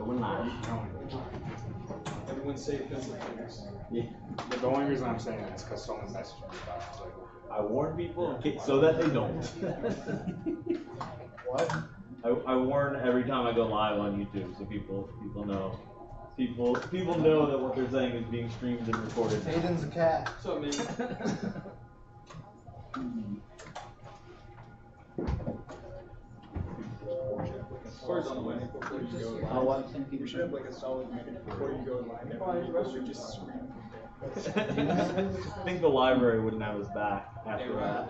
Going live. Everyone's safe physically. Yeah. The only reason I'm saying that is because someone messaged me about it. Like, I warn people so that they don't. What? I warn every time I go live on YouTube, so people know. People know that what they're saying is being streamed and recorded. Hayden's a cat. What's up, man? Where's on the way before you go live? You should have like a solid minute before you go live. The rest are just screaming. I think the library wouldn't have us back after that.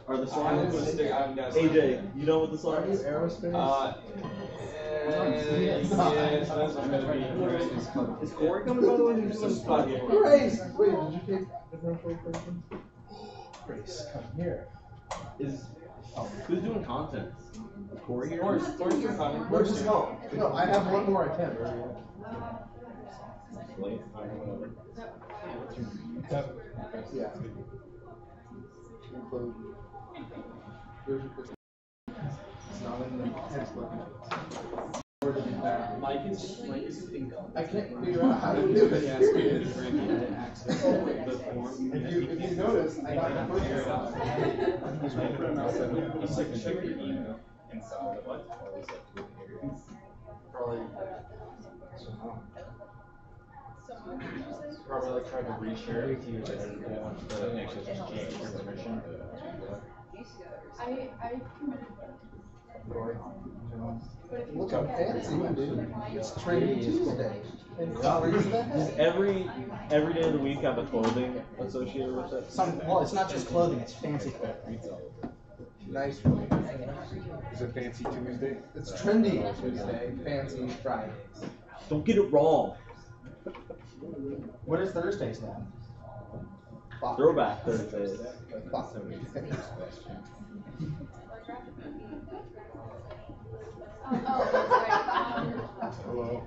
Are the slides? AJ, you know what the slide is? Aerospace? Is Corey coming by the way? There's some spot here. Grace! Wait, did you take differential equations? Grace, come here. Who's doing content? Corey here? Where's no? No, I have one more attempt. Late. Yeah. It's not in the textbook. Mike is income. I can't figure out how to do it. If you notice, I got the first one. Probably like tried to reshare it with you, but I didn't want to actually just change your permission. I committed. Look how fancy, dude. It's Training Tuesday. Every day of the week have a clothing associated with it. Well, it's not just clothing; it's fancy clothing. Nice. is it Fancy Tuesday? It's trendy Tuesday, fancy Fridays. Don't get it wrong. What is Thursdays then? Throwback Thursdays. Hello.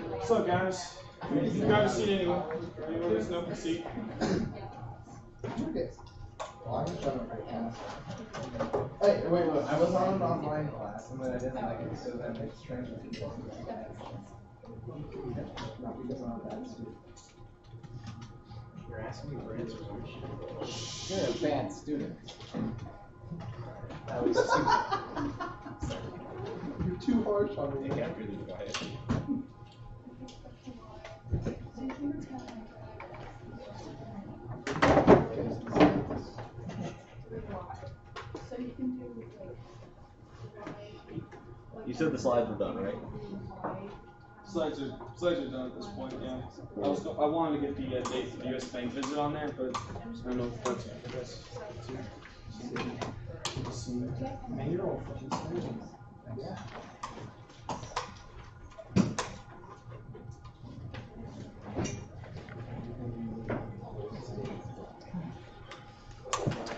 What's up, guys? You grab a seat anyway. Anyone that's no seat. Hey, wait, I was on an online class and then I didn't like it, so then it's transferred to not because I'm not that student. You're asking me for answers. You're a bad student. That was You're too harsh on me. Yeah, really quiet. You said the slides were done, right? Slides are done at this point. Yeah. I wanted to get the date for the U.S. Bank visit on there, but I don't know if that's for this. Man, you're all fucking students. Yeah.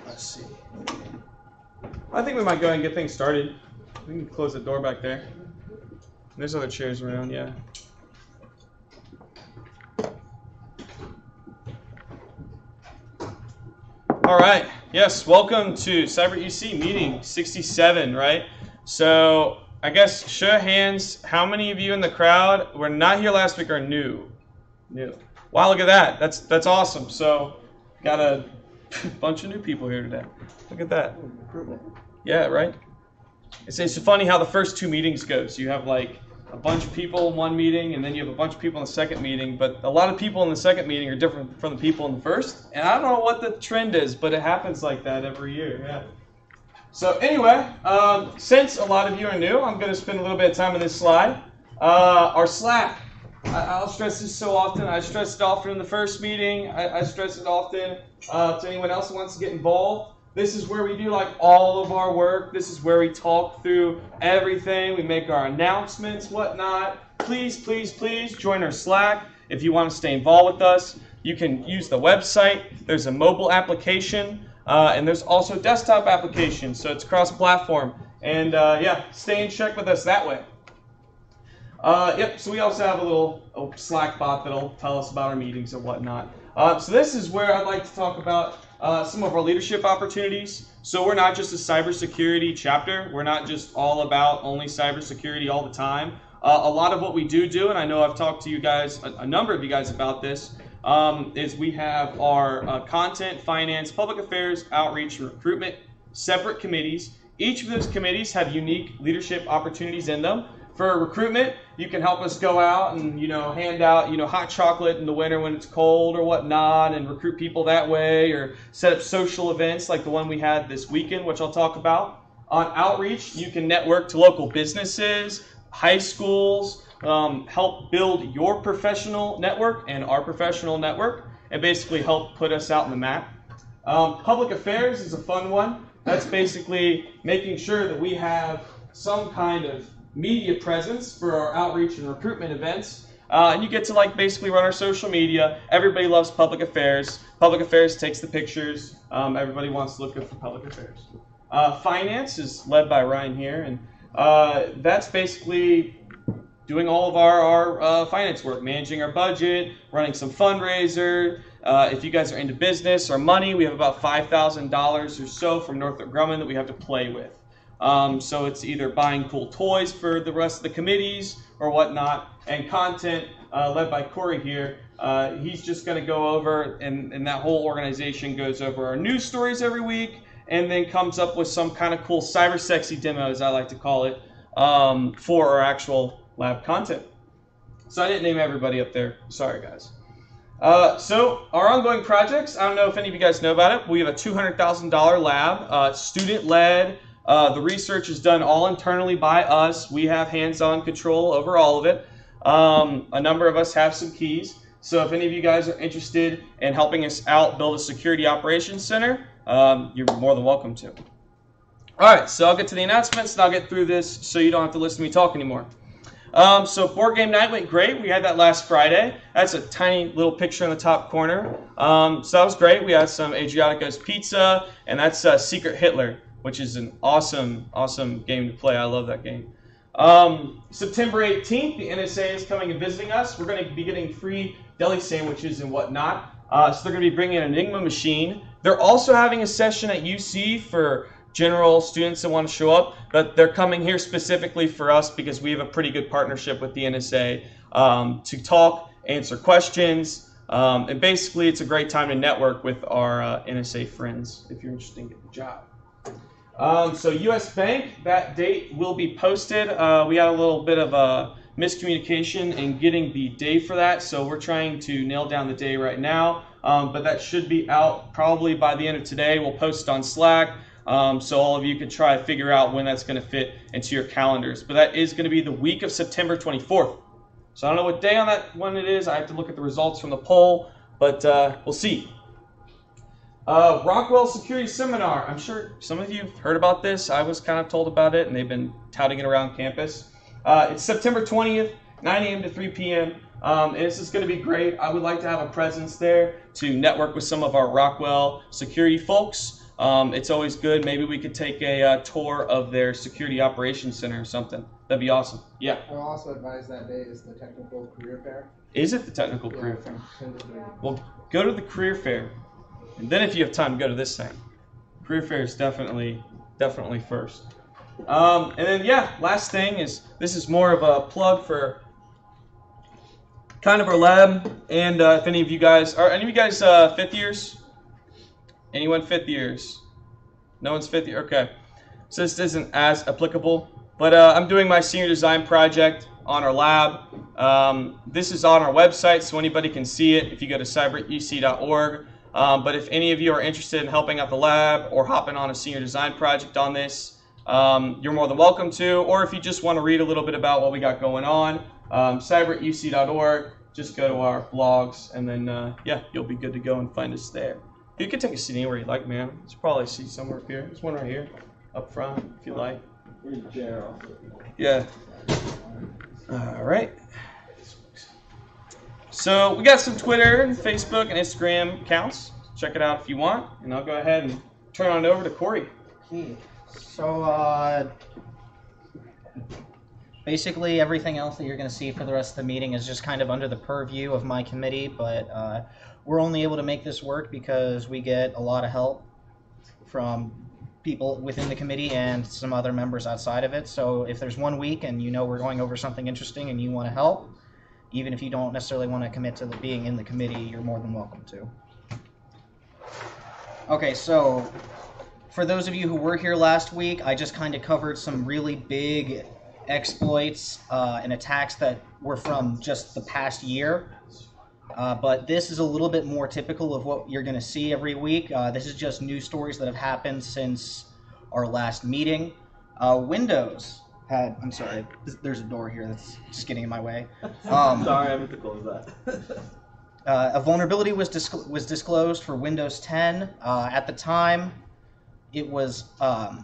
Let's see. I think we might go ahead and get things started. We can close the door back there. There's other chairs around, yeah. All right. Yes, welcome to Cyber UC meeting 67, right? So I guess show of hands, how many of you in the crowd were not here last week are new? New. Wow, look at that. That's awesome. So got a bunch of new people here today. Look at that. Yeah, right? It's funny how the first two meetings go. So you have like a bunch of people in one meeting, and then you have a bunch of people in the second meeting. But a lot of people in the second meeting are different from the people in the first. And I don't know what the trend is, but it happens like that every year. Yeah. So anyway, since a lot of you are new, I'm going to spend a little bit of time on this slide. Our Slack. I'll stress this so often. I stressed it often in the first meeting. I stress it often to anyone else who wants to get involved. This is where we do like all of our work. This is where we talk through everything. We make our announcements, whatnot. Please, please, please join our Slack if you want to stay involved with us. You can use the website. There's a mobile application, and there's also desktop application, so it's cross-platform. And yeah, stay in check with us that way. Yep, so we also have a little Slack bot that'll tell us about our meetings and whatnot. So this is where I'd like to talk about some of our leadership opportunities. So we're not just a cybersecurity chapter. We're not just all about only cybersecurity all the time. A lot of what we do, and I know I've talked to you guys, a number of you guys about this, is we have our content, finance, public affairs, outreach, and recruitment separate committees. Each of those committees have unique leadership opportunities in them. For recruitment, you can help us go out and hand out hot chocolate in the winter when it's cold or whatnot, and recruit people that way, or set up social events like the one we had this weekend, which I'll talk about. On outreach, you can network to local businesses, high schools, help build your professional network and our professional network, and basically help put us out in the map. Public affairs is a fun one. That's basically making sure that we have some kind of media presence for our outreach and recruitment events. And you get to basically run our social media. Everybody loves public affairs. Public affairs takes the pictures. Everybody wants to look good for public affairs. Finance is led by Ryan here, and that's basically doing all of our finance work, managing our budget, running some fundraiser. If you guys are into business or money, we have about $5,000 or so from Northrop Grumman that we have to play with. So it's either buying cool toys for the rest of the committees or whatnot. And content, led by Corey here, he's just going to go over, and that whole organization goes over our news stories every week, and then comes up with some kind of cool cyber sexy demo, as I like to call it, for our actual lab content. So I didn't name everybody up there. Sorry, guys. So our ongoing projects, I don't know if any of you guys know about it. We have a $200,000 lab, student-led. The research is done all internally by us. We have hands-on control over all of it. A number of us have some keys. So if any of you guys are interested in helping us out build a security operations center, you're more than welcome to. All right, so I'll get to the announcements and I'll get through this so you don't have to listen to me talk anymore. So board game night went great. We had that last Friday. That's a tiny little picture in the top corner. So that was great. We had some Adriatico's pizza, and that's Secret Hitler, which is an awesome, awesome game to play. I love that game. September 18th, the NSA is coming and visiting us. We're going to be getting free deli sandwiches and whatnot. So they're going to be bringing an Enigma machine. They're also having a session at UC for general students that want to show up, but they're coming here specifically for us because we have a pretty good partnership with the NSA to talk, answer questions, and basically it's a great time to network with our NSA friends if you're interested in getting a job. So US Bank, that date will be posted. We had a little bit of a miscommunication in getting the day for that, so we're trying to nail down the day right now, but that should be out probably by the end of today. We'll post it on Slack. So all of you can try to figure out when that's going to fit into your calendars. But that is going to be the week of September 24th. So I don't know what day on that one it is. I have to look at the results from the poll, but we'll see. Rockwell Security Seminar. I'm sure some of you have heard about this. I was kind of told about it, and they've been touting it around campus. It's September 20th, 9 a.m. to 3 p.m. And this is going to be great. I would like to have a presence there to network with some of our Rockwell security folks. It's always good. Maybe we could take a tour of their security operations center or something. That'd be awesome. Yeah. I'll also advise that day is the technical career fair. Is it the technical career fair? Well, go to the career fair, and then if you have time, go to this thing. Career fair is definitely first. And then yeah, last thing is this is more of a plug for kind of our lab. And if any of you guys are fifth years. Anyone fifth years? No one's fifth year? Okay. So this isn't as applicable, but I'm doing my senior design project on our lab. This is on our website, so anybody can see it if you go to cyberuc.org. But if any of you are interested in helping out the lab or hopping on a senior design project on this, you're more than welcome to. Or if you just want to read a little bit about what we got going on, cyberuc.org, just go to our blogs, and then, yeah, you'll be good to go and find us there. You can take a seat anywhere you like, man. There's probably a seat somewhere up here. There's one right here, up front, if you like. Here's a chair also. Yeah. All right. So we got some Twitter and Facebook and Instagram accounts. Check it out if you want. And I'll go ahead and turn it over to Corey. Okay. So basically everything else that you're going to see for the rest of the meeting is just kind of under the purview of my committee, but we're only able to make this work because we get a lot of help from people within the committee and some other members outside of it. So if there's one week and you know we're going over something interesting and you want to help, even if you don't necessarily want to commit to being in the committee, you're more than welcome to. Okay, so for those of you who were here last week, I just kind of covered some really big exploits and attacks that were from just the past year. But this is a little bit more typical of what you're going to see every week. This is just news stories that have happened since our last meeting. Windows had... I'm sorry, there's a door here that's just getting in my way. Sorry, I meant to close that. A vulnerability was disclosed for Windows 10. At the time, it was a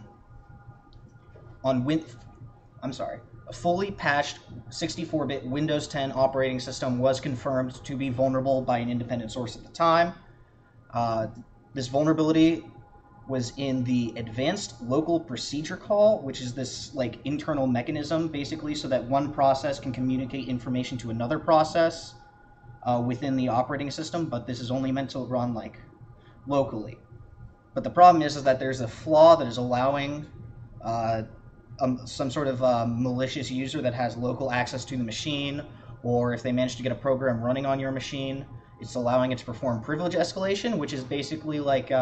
fully patched 64-bit Windows 10 operating system was confirmed to be vulnerable by an independent source at the time. This vulnerability was in the advanced local procedure call, which is this like internal mechanism basically so that one process can communicate information to another process within the operating system, but this is only meant to run like locally. But the problem is that there's a flaw that is allowing some sort of malicious user that has local access to the machine, or if they manage to get a program running on your machine, it's allowing it to perform privilege escalation, which is basically like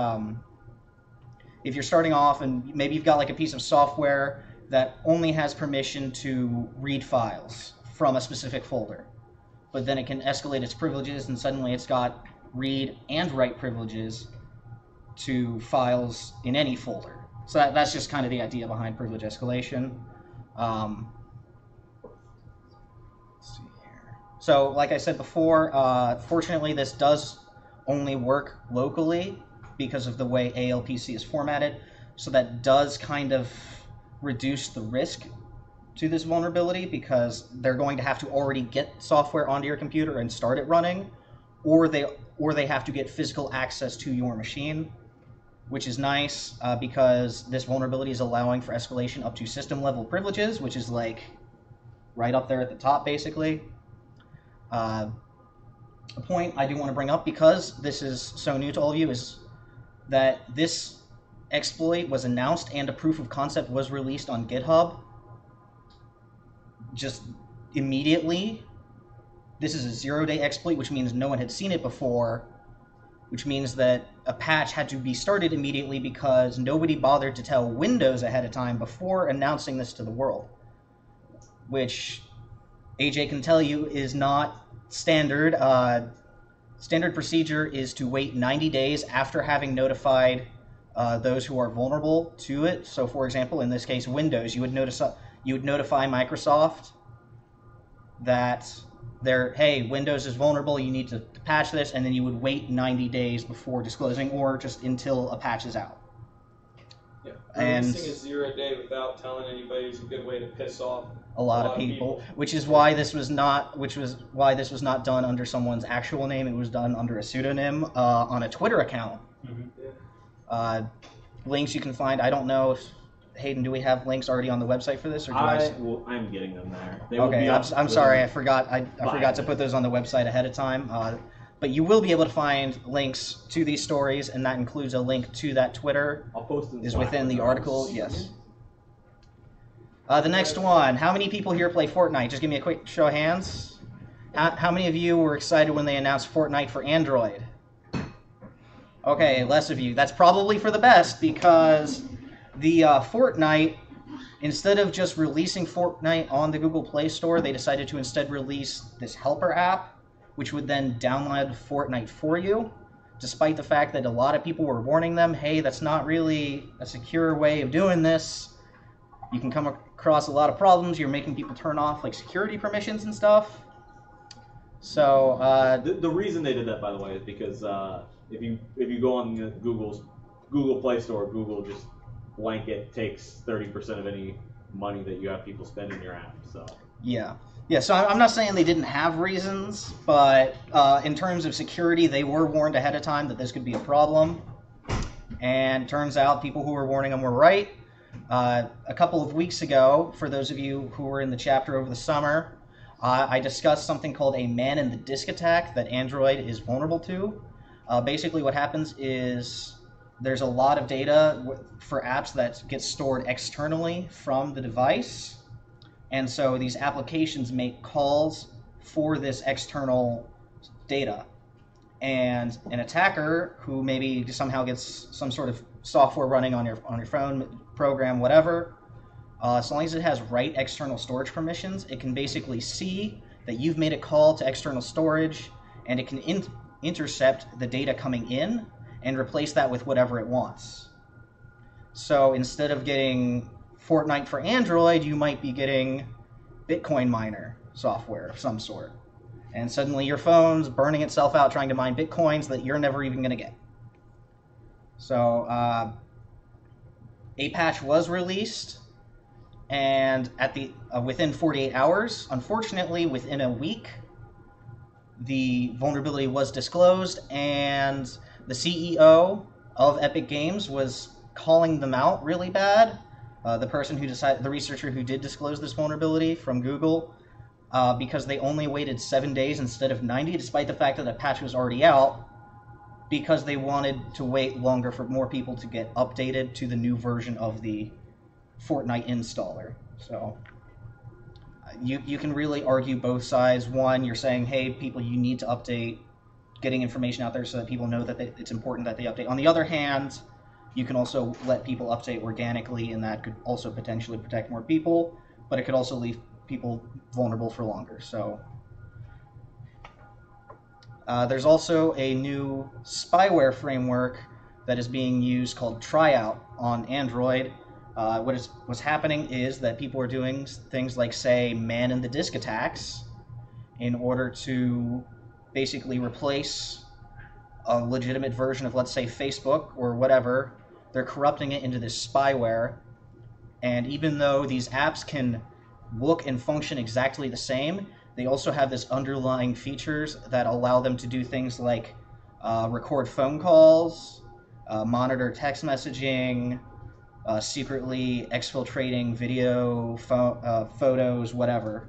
if you're starting off and maybe you've got like a piece of software that only has permission to read files from a specific folder, but then it can escalate its privileges and suddenly it's got read and write privileges to files in any folder. So that's just kind of the idea behind privilege escalation. Let's see here. So like I said before, fortunately this does only work locally because of the way ALPC is formatted. So that does kind of reduce the risk to this vulnerability because they're going to have to already get software onto your computer and start it running, or they have to get physical access to your machine, which is nice because this vulnerability is allowing for escalation up to system level privileges, which is like right up there at the top basically. A point I do want to bring up, because this is so new to all of you, is that this exploit was announced and a proof of concept was released on GitHub just immediately. This is a 0-day exploit, which means no one had seen it before, which means that a patch had to be started immediately because nobody bothered to tell Windows ahead of time before announcing this to the world, which AJ can tell you is not standard. Standard procedure is to wait 90 days after having notified those who are vulnerable to it. So for example, in this case, Windows, you would notify Microsoft that hey, Windows is vulnerable, you need to patch this, and then you would wait 90 days before disclosing, or just until a patch is out. Yeah, and releasing a 0-day without telling anybody is a good way to piss off a lot of people, which is why this was not done under someone's actual name. It was done under a pseudonym on a Twitter account. Mm-hmm. Links you can find. I don't know if Hayden, do we have links already on the website for this, or do I'm getting them there. They will okay, be I'm sorry, I forgot. I forgot to put those on the website ahead of time. But you will be able to find links to these stories, and that includes a link to that Twitter. I'll post it. Is within the article. Yes. The next one. How many people here play Fortnite? Just give me a quick show of hands. How many of you were excited when they announced Fortnite for Android? Okay, less of you. That's probably for the best, because the Fortnite, instead of just releasing Fortnite on the Google Play Store, they decided to instead release this helper app, which would then download Fortnite for you, despite the fact that a lot of people were warning them, hey, that's not really a secure way of doing this. You can come across a lot of problems. You're making people turn off like security permissions and stuff. So the reason they did that, by the way, is because if you go on the Google Play Store, Google just blanket takes 30% of any money that you have people spend in your app. So yeah. So I'm not saying they didn't have reasons, but in terms of security, they were warned ahead of time that this could be a problem. And turns out people who were warning them were right. A couple of weeks ago, for those of you who were in the chapter over the summer, I discussed something called a man-in-the-disk attack that Android is vulnerable to. Basically what happens is there's a lot of data for apps that get stored externally from the device, and so these applications make calls for this external data. And an attacker who maybe somehow gets some sort of software running on your phone, program, whatever, as long as it has right external storage permissions, it can basically see that you've made a call to external storage, and it can intercept the data coming in and replace that with whatever it wants. So instead of getting Fortnite for Android, you might be getting Bitcoin miner software of some sort. And suddenly your phone's burning itself out trying to mine Bitcoins that you're never even going to get. So a patch was released, and at the within 48 hours, unfortunately within a week, the vulnerability was disclosed, and the CEO of Epic Games was calling them out really bad. The researcher who did disclose this vulnerability from Google, because they only waited 7 days instead of 90, despite the fact that the patch was already out, because they wanted to wait longer for more people to get updated to the new version of the Fortnite installer. So you can really argue both sides. One, you're saying, hey, people, you need to update, getting information out there so that people know that it's important that they update. On the other hand, you can also let people update organically, and that could also potentially protect more people, but it could also leave people vulnerable for longer. So there's also a new spyware framework that is being used called Triout on Android. What's happening is that people are doing things like, say, man-in-the-disk attacks in order to basically replace a legitimate version of, let's say, Facebook or whatever. They're corrupting it into this spyware, and even though these apps can look and function exactly the same, they also have this underlying features that allow them to do things like record phone calls, monitor text messaging, secretly exfiltrating video, photos, whatever.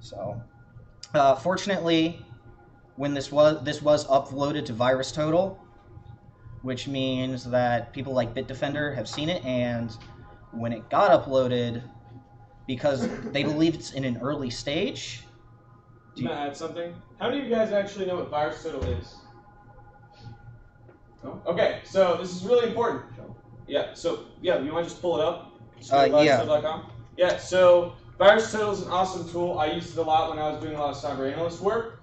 So, fortunately, when this was uploaded to VirusTotal, which means that people like Bitdefender have seen it, and when it got uploaded, because they believe it's in an early stage. I'm going to add something. How many of you guys actually know what VirusTotal is? No? Okay, so this is really important. Yeah, so, you want to just pull it up? VirusTotal.com? Yeah, so VirusTotal is an awesome tool. I used it a lot when I was doing a lot of cyber analyst work.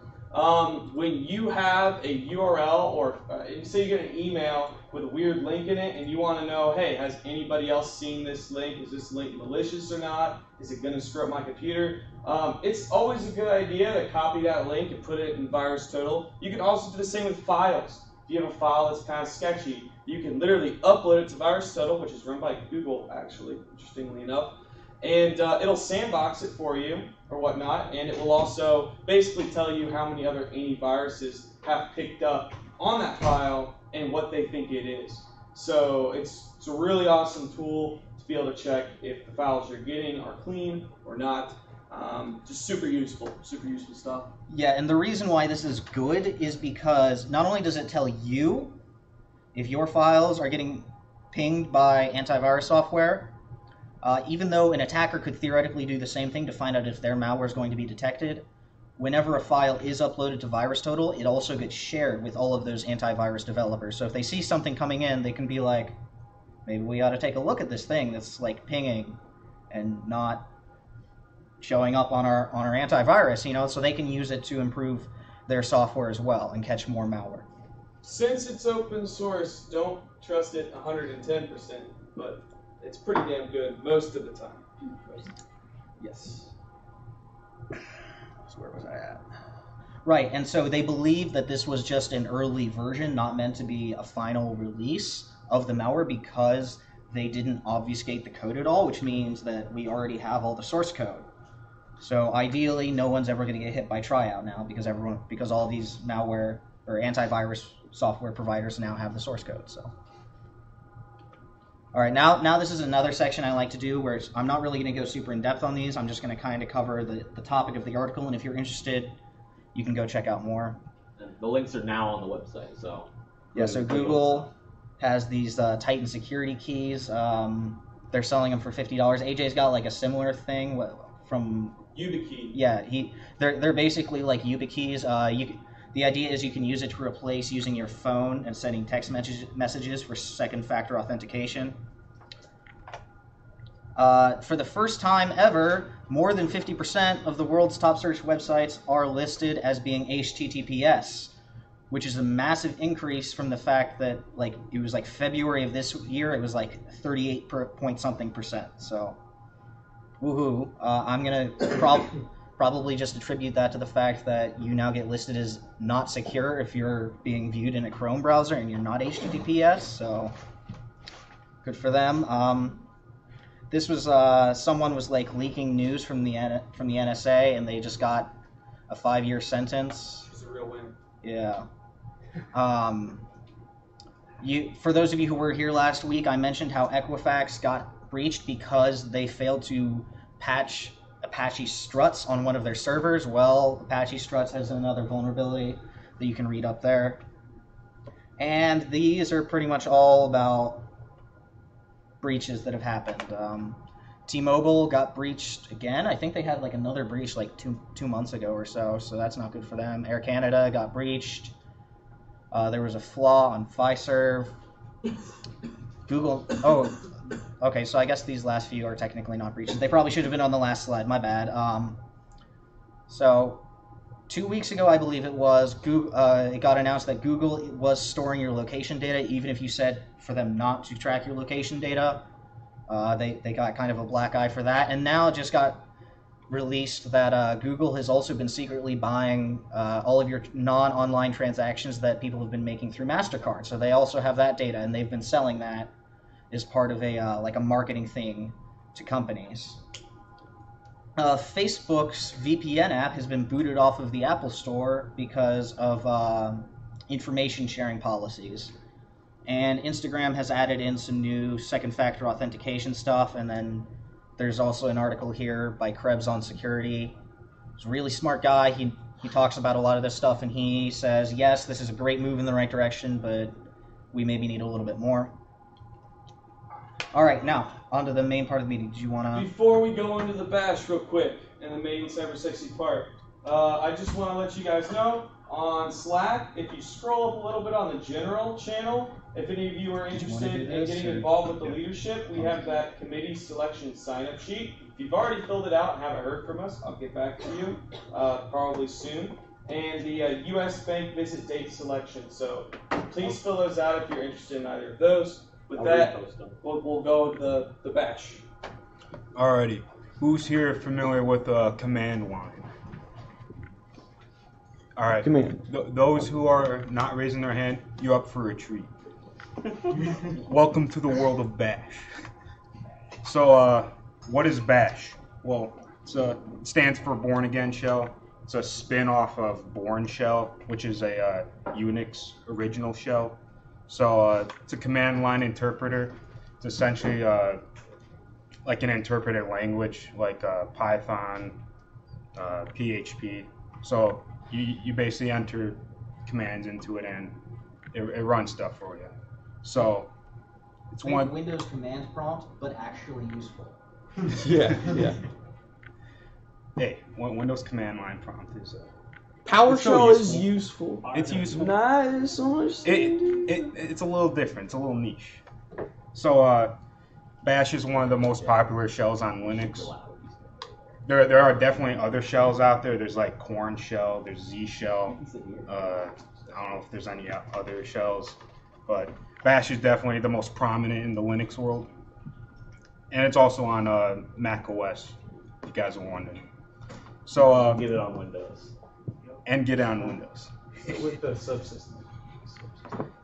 When you have a URL, or say you get an email with a weird link in it, and you want to know, hey, has anybody else seen this link? Is this link malicious or not? Is it going to screw up my computer? It's always a good idea to copy that link and put it in VirusTotal. You can also do the same with files. If you have a file that's kind of sketchy, you can literally upload it to VirusTotal, which is run by Google, actually, interestingly enough. And it'll sandbox it for you or whatnot, and it will also basically tell you how many other antiviruses have picked up on that file and what they think it is. So it's a really awesome tool to be able to check if the files you're getting are clean or not. Just super useful stuff. Yeah, and the reason why this is good is because not only does it tell you if your files are getting pinged by antivirus software, even though an attacker could theoretically do the same thing to find out if their malware is going to be detected, whenever a file is uploaded to VirusTotal, it also gets shared with all of those antivirus developers. So if they see something coming in, they can be like, maybe we ought to take a look at this thing that's like pinging and not showing up on our antivirus, so they can use it to improve their software as well and catch more malware. Since it's open source, don't trust it 110%, but it's pretty damn good most of the time. Yes. So where was I at? Right, and so they believe that this was just an early version, not meant to be a final release of the malware, because they didn't obfuscate the code at all, which means that we already have all the source code. So ideally, no one's ever going to get hit by Triout now, because all these malware or antivirus software providers now have the source code. So, All right, now this is another section I like to do where I'm not really going to go super in depth on these. I'm just going to kind of cover the topic of the article, and if you're interested, you can go check out more. And the links are now on the website, so. Yeah, so Google has these Titan security keys. They're selling them for $50. AJ's got like a similar thing from YubiKey. Yeah, they're basically like YubiKeys. The idea is you can use it to replace using your phone and sending text messages for second-factor authentication. For the first time ever, more than 50% of the world's top search websites are listed as being HTTPS, which is a massive increase from the fact that it was February of this year, it was 38 point something percent. So, woohoo! I'm gonna probably just attribute that to the fact that you now get listed as not secure if you're being viewed in a Chrome browser and you're not HTTPS. So, good for them. This was someone was leaking news from the NSA, and they just got a 5-year sentence. It's a real win. Yeah. For those of you who were here last week, I mentioned how Equifax got breached because they failed to patch Apache Struts on one of their servers. Well, Apache Struts has another vulnerability that you can read up there. And these are pretty much all about breaches that have happened. T-Mobile got breached again. I think they had another breach two months ago or so that's not good for them. Air Canada got breached. There was a flaw on Fiserv. Google. Oh, okay. So I guess these last few are technically not breaches. They probably should have been on the last slide. My bad. So 2 weeks ago, I believe it was, it got announced that Google was storing your location data, even if you said for them not to track your location data. They got kind of a black eye for that, and now it just got released that Google has also been secretly buying all of your non-online transactions that people have been making through MasterCard. So they also have that data, and they've been selling that as part of a marketing thing to companies. Facebook's VPN app has been booted off of the Apple Store because of information sharing policies. And Instagram has added in some new second-factor authentication stuff, and then there's also an article here by Krebs on security. He's a really smart guy. He talks about a lot of this stuff, and he says, yes, this is a great move in the right direction, but we maybe need a little bit more. All right, now, on to the main part of the meeting. Did you want to... Before we go into the bash real quick, and the main cyber sexy part, I just want to let you guys know, on Slack, if you scroll up a little bit on the general channel, if any of you are interested in getting involved with the leadership, we have that committee selection sign-up sheet. If you've already filled it out and haven't heard from us, I'll get back to you probably soon. And the U.S. Bank visit date selection. So please fill those out if you're interested in either of those. With that, we'll go with the bash. Alrighty. Who's here familiar with the command line? All right. Command. Those who are not raising their hand, you're up for a treat. Welcome to the world of Bash. So, what is Bash? Well, it stands for Born Again Shell. It's a spin-off of Bourne Shell, which is a Unix original shell. So, it's a command line interpreter. It's essentially like an interpreted language, like Python, PHP. So, you basically enter commands into it, and it runs stuff for you. So it's one Windows command prompt, but actually useful. Yeah. Hey, Windows command line prompt is PowerShell is useful. It's useful. Not so much. It's a little different. It's a little niche. So Bash is one of the most popular shells on Linux. There are definitely other shells out there. There's like Corn Shell, there's Z Shell. I don't know if there's any other shells, but Bash is definitely the most prominent in the Linux world. And it's also on Mac OS, if you guys are wondering. So Get it on Windows. and get it on Windows. With the subsystem.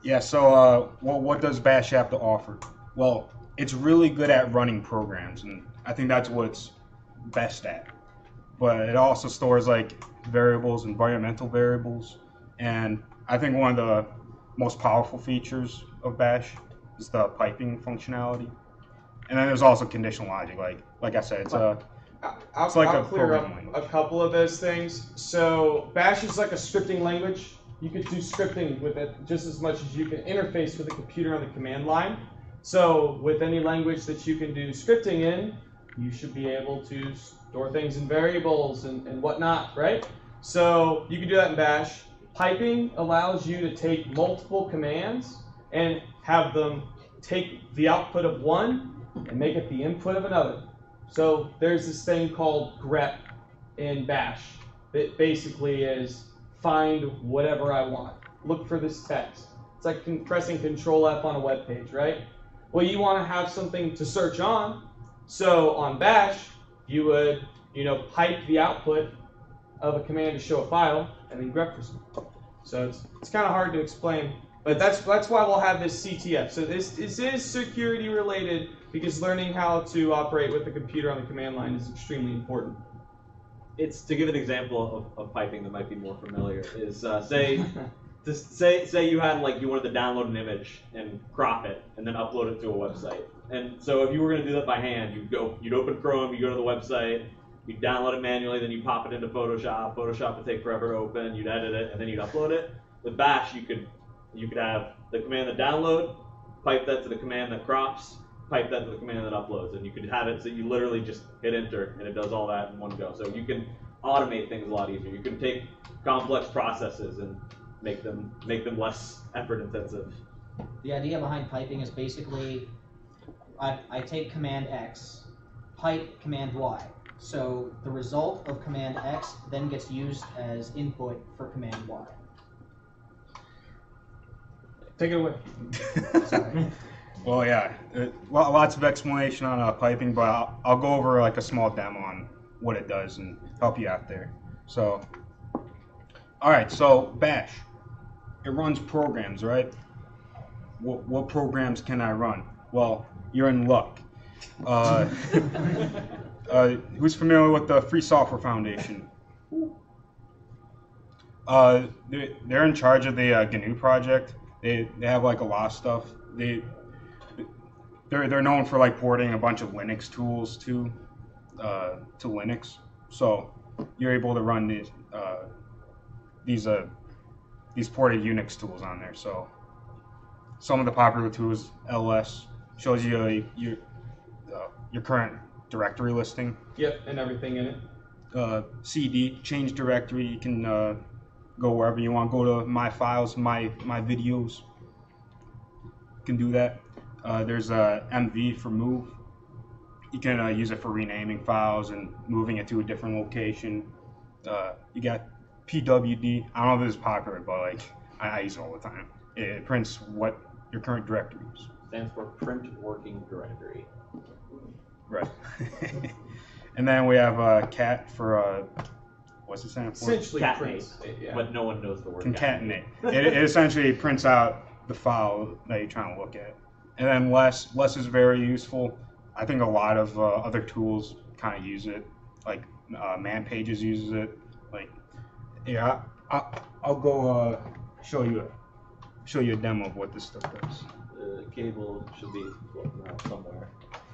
Yeah, so what does Bash have to offer? Well, it's really good at running programs, and I think that's what it's best at. But it also stores like variables, environmental variables, and I think one of the most powerful features of Bash is the piping functionality. and then there's also conditional logic. Like I said, it's a I'll like a clear up programming a language. couple of those things. So Bash is like a scripting language. You could do scripting with it just as much as you can interface with a computer on the command line. So with any language that you can do scripting in, you should be able to store things in variables and whatnot, right? So you can do that in Bash. Piping allows you to take multiple commands and have them take the output of one and make it the input of another. So there's this thing called grep in Bash that basically is find whatever I want. Look for this text. It's like pressing Control F on a web page, right? Well, you want to have something to search on. So on Bash, you would, pipe the output of a command to show a file and then grep for something. So it's kind of hard to explain, but that's why we'll have this CTF. So this is security related because learning how to operate with the computer on the command line is extremely important. It's to give an example of piping that might be more familiar is say you had you wanted to download an image and crop it and then upload it to a website. And so if you were going to do that by hand, you'd open Chrome, you go to the website, you'd download it manually, then you pop it into Photoshop. Photoshop would take forever to open. You'd edit it and then you'd upload it. With Bash, you could have the command that download, pipe that to the command that crops, pipe that to the command that uploads, and you could have it so you literally just hit enter and it does all that in one go. So you can automate things a lot easier. You can take complex processes and make them less effort intensive. The idea behind piping is basically I take command X, pipe command Y. So the result of command X then gets used as input for command Y. Take it away. Sorry. Well, yeah, lots of explanation on piping, but I'll go over a small demo on what it does and help you out there. So, all right, so Bash, it runs programs, right? What programs can I run? Well, you're in luck. Who's familiar with the Free Software Foundation? They're in charge of the GNU project. They have a lot of stuff. They're known for porting a bunch of Linux tools to Linux. So you're able to run these ported Unix tools on there. So some of the popular tools, ls, shows you your current directory listing. Yep, and everything in it. CD, change directory. You can go wherever you want. Go to my files, my videos. You can do that. There's MV for move. You can use it for renaming files and moving it to a different location. You got PWD. I don't know if this is popular, but I use it all the time. It prints what your current directory is. Stands for print working directory. Right. And then we have cat for what's it stand for? Essentially Concatenate, prints. Yeah. but no one knows the word Concatenate. It essentially prints out the file that you're trying to look at. And then less is very useful. I think a lot of other tools kind of use it. Man Pages uses it. I'll go show you a demo of what this stuff does. The cable should be floating around somewhere.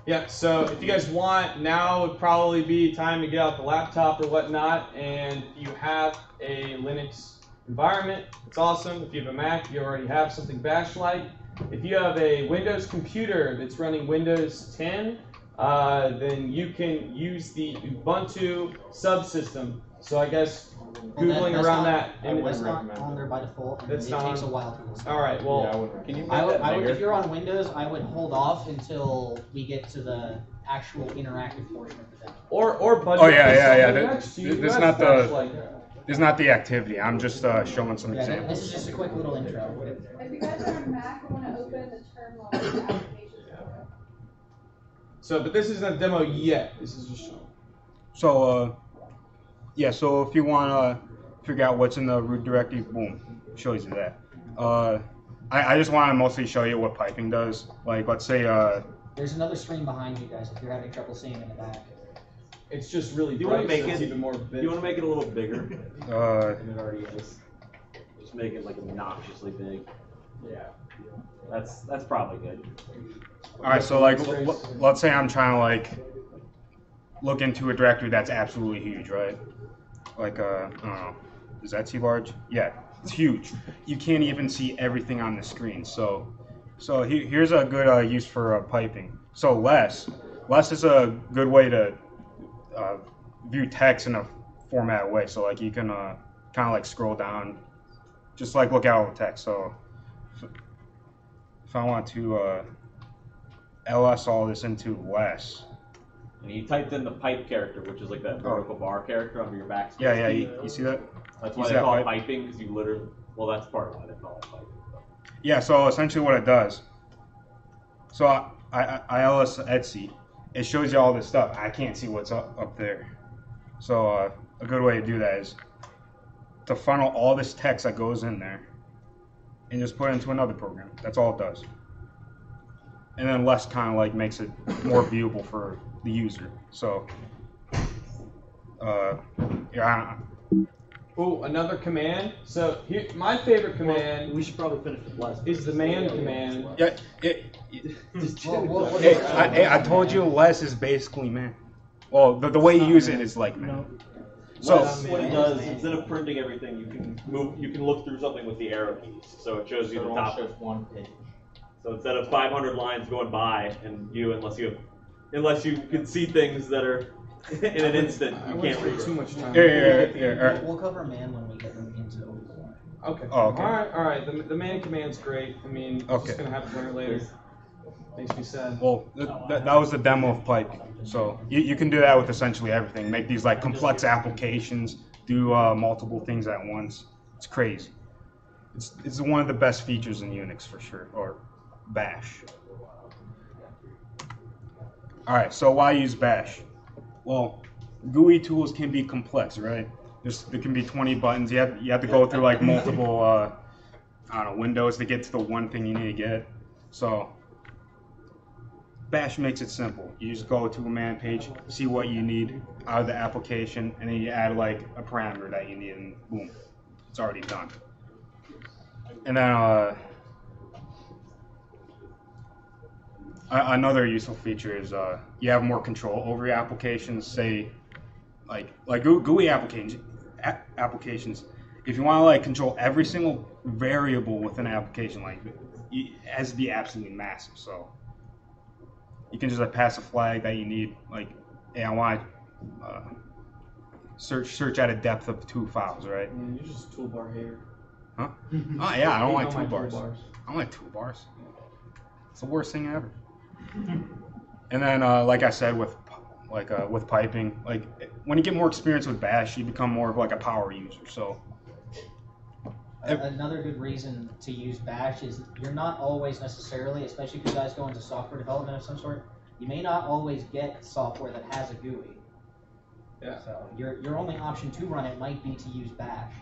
Yeah, so if you guys want, now would probably be time to get out the laptop or whatnot, and if you have a Linux environment, it's awesome. If you have a Mac, you already have something Bash-like. If you have a Windows computer that's running Windows 10, then you can use the Ubuntu subsystem. So I guess Googling around that. That's not on there by default, and it takes a while to install. All right, well, Can you make I that would, bigger? if you're on Windows, I would hold off until we get to the actual interactive portion of the demo. or budget. Oh, yeah. something next to you This is that's not the- Bash-like. This is not the activity. I'm just showing some Yeah, this examples. is just a quick little intro. If you guys are on Mac, I want to open the terminal applications. So, but this isn't a demo yet. This is just showing. So, so if you want to figure out what's in the root directory, boom, shows you that. I just want to mostly show you what piping does. Let's say, There's another screen behind you guys if you're having trouble seeing in the back. It's just really Do you want to bright, make so it's it? even more Do big. you want to make it a little bigger uh, than it already is? Just make it obnoxiously big. Yeah. That's probably good. All right, so like, let's say I'm trying to like look into a directory that's absolutely huge, right? Like, I don't know, is that too large? Yeah, it's huge. You can't even see everything on the screen. So here's a good use for piping. So less is a good way to view text in a formatted way. So like you can kind of like scroll down, just like look at all the text. So if I want to ls all this into less. And you typed in the pipe character, which is like that vertical bar character under your backspace. Yeah, you see that? That's why they call it piping, because you literally, well, that's part of why they call it piping. Yeah, so essentially what it does, so I ls Etsy, it shows you all this stuff. I can't see what's up there. So a good way to do that is to funnel all this text that goes in there and just put it into another program. That's all it does. And then less kind of like makes it more viewable for the user. So, yeah. Oh, another command. So here, my favorite command. We should probably finish with less. Is the man command. Yeah, I told you less is basically man. Well, the way you use it is like man. No. So what it does, instead of printing everything, you can look through something with the arrow keys. So it shows you the top. Shows one page. So instead of 500 lines going by, and unless you can see things that are in an instant, you can't read too much time. Yeah. We'll cover man when we get into OverTheWire. Okay. Oh, okay. All right. The man command's great. I mean, I'm just gonna have to learn it later. Makes me sad. Well, that was the demo of Pipe. So you can do that with essentially everything. Make these like complex applications, do multiple things at once. It's crazy. It's one of the best features in Unix for sure, or Bash. All right, so why use Bash? Well, GUI tools can be complex, right? There can be 20 buttons. You have to go through like multiple I don't know, windows to get to the one thing you need to get. So Bash makes it simple. You just go to a man page, see what you need out of the application, and then you add like a parameter that you need, and boom, it's already done. And then another useful feature is you have more control over your applications. Say, like GUI applications. If you want to like control every single variable within an application, like it has to be absolutely massive. So you can just like pass a flag that you need. Like, hey, I want to search at a depth of 2 files, right? You just toolbar here. Huh? Oh yeah, I don't like toolbars. I don't like toolbars. It's the worst thing ever. And then, like I said, with piping, like when you get more experience with Bash, you become more of like a power user. So another good reason to use Bash is you're not always necessarily, especially if you guys go into software development of some sort, you may not always get software that has a GUI. Yeah. So your only option to run it might be to use Bash.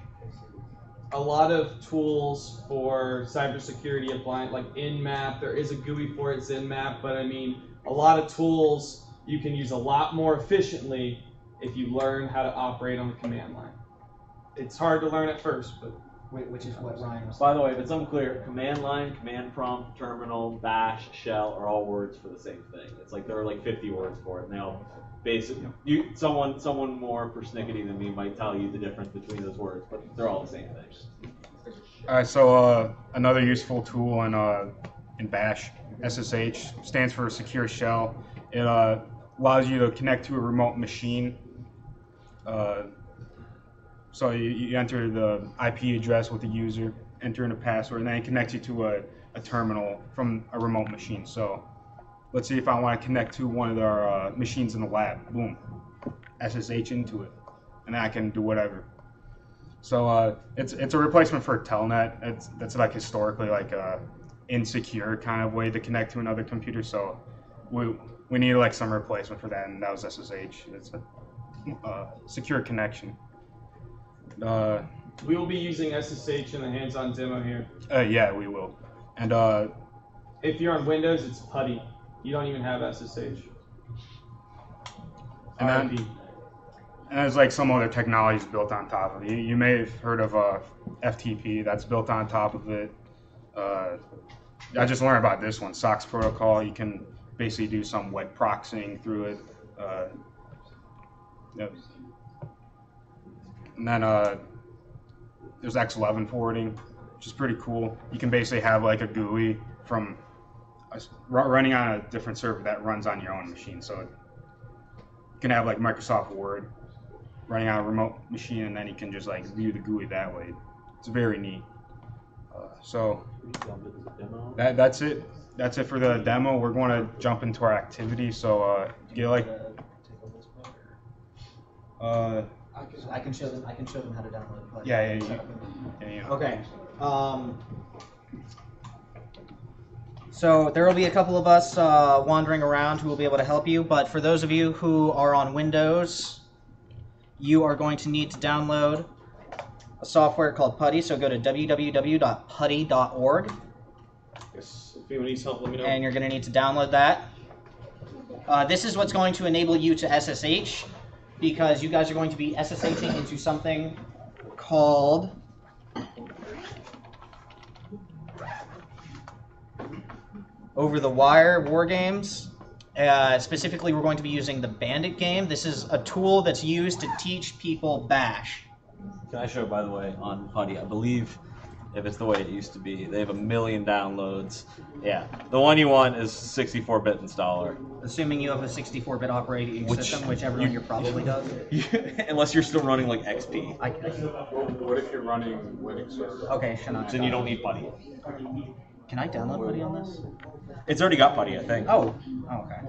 A lot of tools for cybersecurity apply, like Nmap. There is a GUI for it, Nmap, but I mean, a lot of tools you can use a lot more efficiently if you learn how to operate on the command line. It's hard to learn at first, but Which is what Ryan was By the way, if it's unclear, command line, command prompt, terminal, bash, shell are all words for the same thing. It's like there are like 50 words for it. And they all basically, someone more persnickety than me might tell you the difference between those words, but they're all the same thing. all right, so another useful tool in Bash, SSH stands for Secure Shell. It allows you to connect to a remote machine. So you enter the IP address with the user, enter in a password, and then it connects you to a terminal from a remote machine. So let's see if I want to connect to one of our machines in the lab. Boom, SSH into it, and then I can do whatever. So it's a replacement for Telnet. That's like historically like a insecure kind of way to connect to another computer. So we need like some replacement for that, and that was SSH. It's a secure connection. we will be using SSH in the hands-on demo here. Yeah, we will. And If you're on Windows, it's PuTTY. You don't even have SSH. and there's like some other technologies built on top of it. You may have heard of FTP. That's built on top of it. I just learned about this one, SOX protocol. You can basically do some web proxying through it. Yep. And then there's X11 forwarding, which is pretty cool. You can basically have like a GUI from running on a different server that runs on your own machine. So you can have like Microsoft Word running on a remote machine, and then you can just like view the GUI that way. It's very neat. So that's it. That's it for the demo. We're going to jump into our activity. So get like. I can show them. I can show them how to download Putty. Yeah. Okay. So there will be a couple of us wandering around who will be able to help you. But for those of you who are on Windows, you are going to need to download a software called Putty. So go to www.putty.org. Yes. If anyone needs help, let me know. And you're going to need to download that. This is what's going to enable you to SSH, because you guys are going to be SSHing into something called OverTheWire War Games. Specifically, we're going to be using the Bandit game. This is a tool that's used to teach people Bash. Can I show, by the way, on Putty? I believe, if it's the way it used to be, they have 1 million downloads. Yeah, the one you want is 64-bit installer. Assuming you have a 64-bit operating system, which everyone here probably does. Unless you're still running like XP. What if you're running Linux or? Okay, Then you don't need Putty. Can I download Putty on this? It's already got Putty, I think. Oh, okay.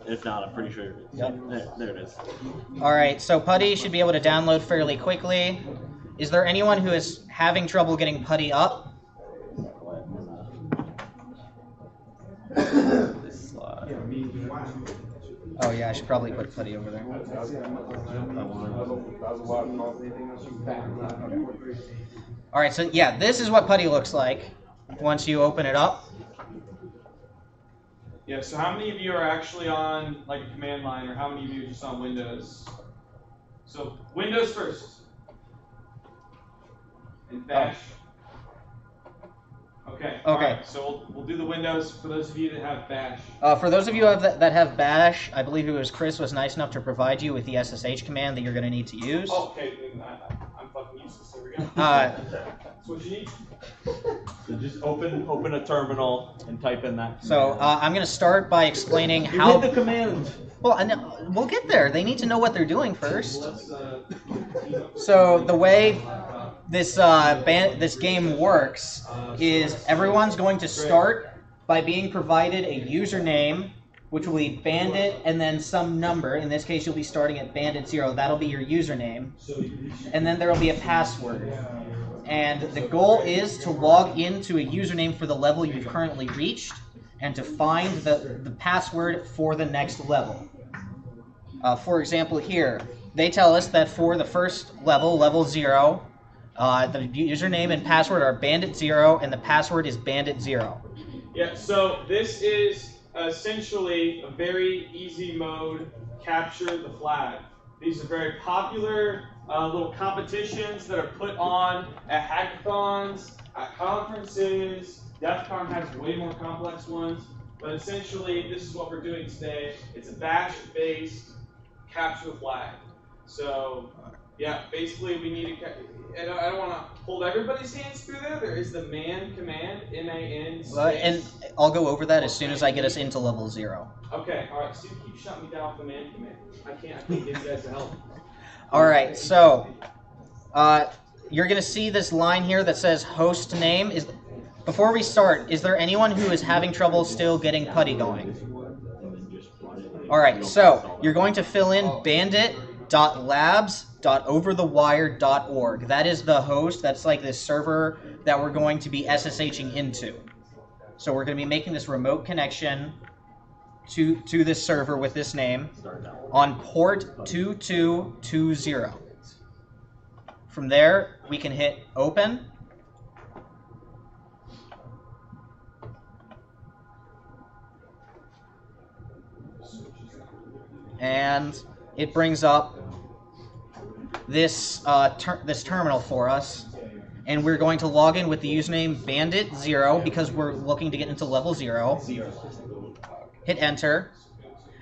If not, I'm pretty sure. Yep. There it is. Alright, so Putty should be able to download fairly quickly. Is there anyone who is having trouble getting Putty up? This slide. Oh yeah, I should probably put Putty over there. Alright, so yeah, this is what Putty looks like once you open it up. Yeah, so how many of you are actually on like a command line, or how many of you are just on Windows? So Windows first. And Bash. Okay. Okay. Alright, so we'll do the Windows for those of you that have Bash. For those of you that have Bash, I believe it was Chris was nice enough to provide you with the SSH command that you're going to need to use. Oh, okay. I'm fucking useless. There we go. That's what you need. So just open a terminal and type in that. So I'm going to start by explaining You how. hit the command. Well, we'll get there. They need to know what they're doing first. So the way this this game works is everyone's going to start by being provided a username, which will be Bandit and then some number. In this case, you'll be starting at Bandit 0. That'll be your username. And then there will be a password. And the goal is to log into a username for the level you've currently reached and to find the password for the next level. For example, here, they tell us that for the first level, level 0, the username and password are Bandit 0, and the password is Bandit 0. Yeah, so this is essentially a very easy mode, capture the flag. These are very popular little competitions that are put on at hackathons, at conferences. DEF CON has way more complex ones, but essentially this is what we're doing today. It's a bash-based capture the flag. So yeah, basically we need to. I don't want to hold everybody's hands through there. There is the man command, MAN. And I'll go over that as soon as I get us into level 0. Okay, all right. So you keep shutting me down with the man command. I can't get you guys to help. All right, so you're going to see this line here that says host name. Before we start, is there anyone who is having trouble still getting Putty going? All right, so you're going to fill in bandit.labs.overthewire.org. That is the host. That's like this server that we're going to be SSHing into. So we're going to be making this remote connection to this server with this name on port 2220. From there, we can hit open. And it brings up this this terminal for us. and we're going to log in with the username bandit0 because we're looking to get into level 0. Hit enter,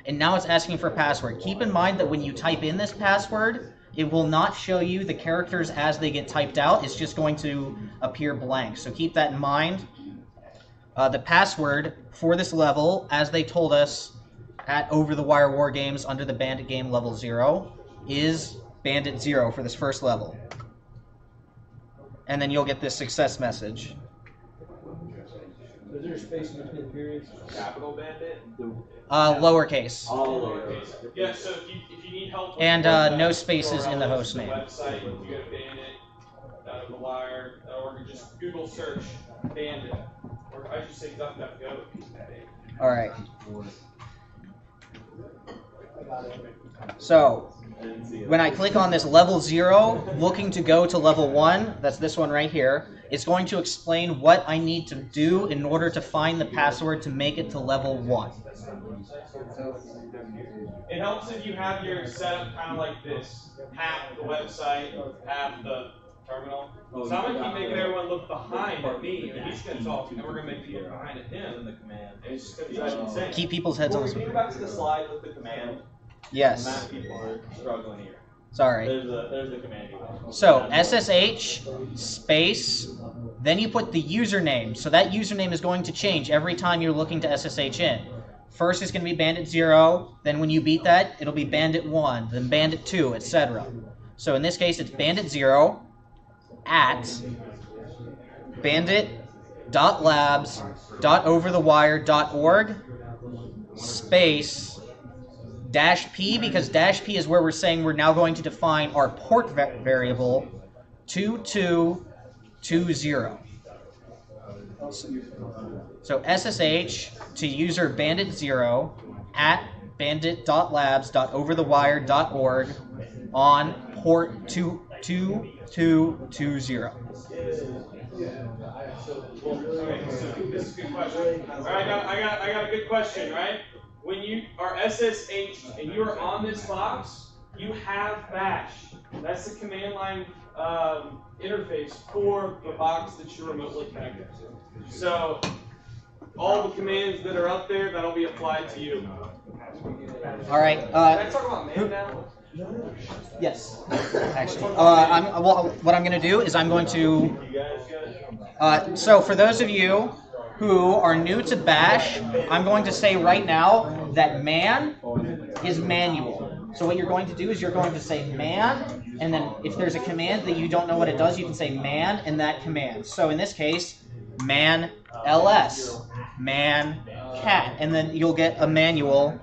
and now it's asking for a password. Keep in mind that when you type in this password, it will not show you the characters as they get typed out. It's just going to appear blank. So keep that in mind. The password for this level, as they told us at OverTheWire War Games under the Bandit game level 0, is Bandit0 for this first level. And then you'll get this success message. Is there a space in between periods? Capital Bandit? Lowercase. All lowercase. Yeah, so if you need help with And that, no spaces in the URL host is the name. website, you go to bandit.overthewire, or just Google search bandit. Or I should say DuckDuckGo. All right. So when I click on this level 0, looking to go to level 1, that's this one right here, it's going to explain what I need to do in order to find the password to make it to level 1. It helps if you have your setup kind of like this. Half the website, half the terminal. So I'm going to keep making everyone look behind at me, and he's going to talk, and we're going to make you look behind at him. And it's just going to be insane. Keep people's heads on the Can you go back to the slide with the command? Yes. Mad people are struggling here. Sorry. There's the command. So SSH space, then you put the username. So that username is going to change every time you're looking to SSH in. First it's going to be Bandit0, then when you beat that, it'll be Bandit1, then Bandit2, etc. So in this case, it's Bandit0 at bandit.labs.overthewire.org space -p, because -p is where we're saying we're now going to define our port variable 2220. So SSH to user bandit0 at bandit.labs.overthewire.org on port 2220. Okay, so this is a good question. All right, I got a good question, right? When you are SSH and you are on this box, you have bash. That's the command line interface for the box that you're remotely connected to. So all the commands that are up there, that'll be applied to you. All right. Can I talk about man now? Yes. Actually, what I'm going to do is I'm going to. So for those of you who are new to Bash, I'm going to say right now that man is manual. So what you're going to do is you're going to say man, and then if there's a command that you don't know what it does, you can say man and that command. So in this case, man ls, man cat, and then you'll get a manual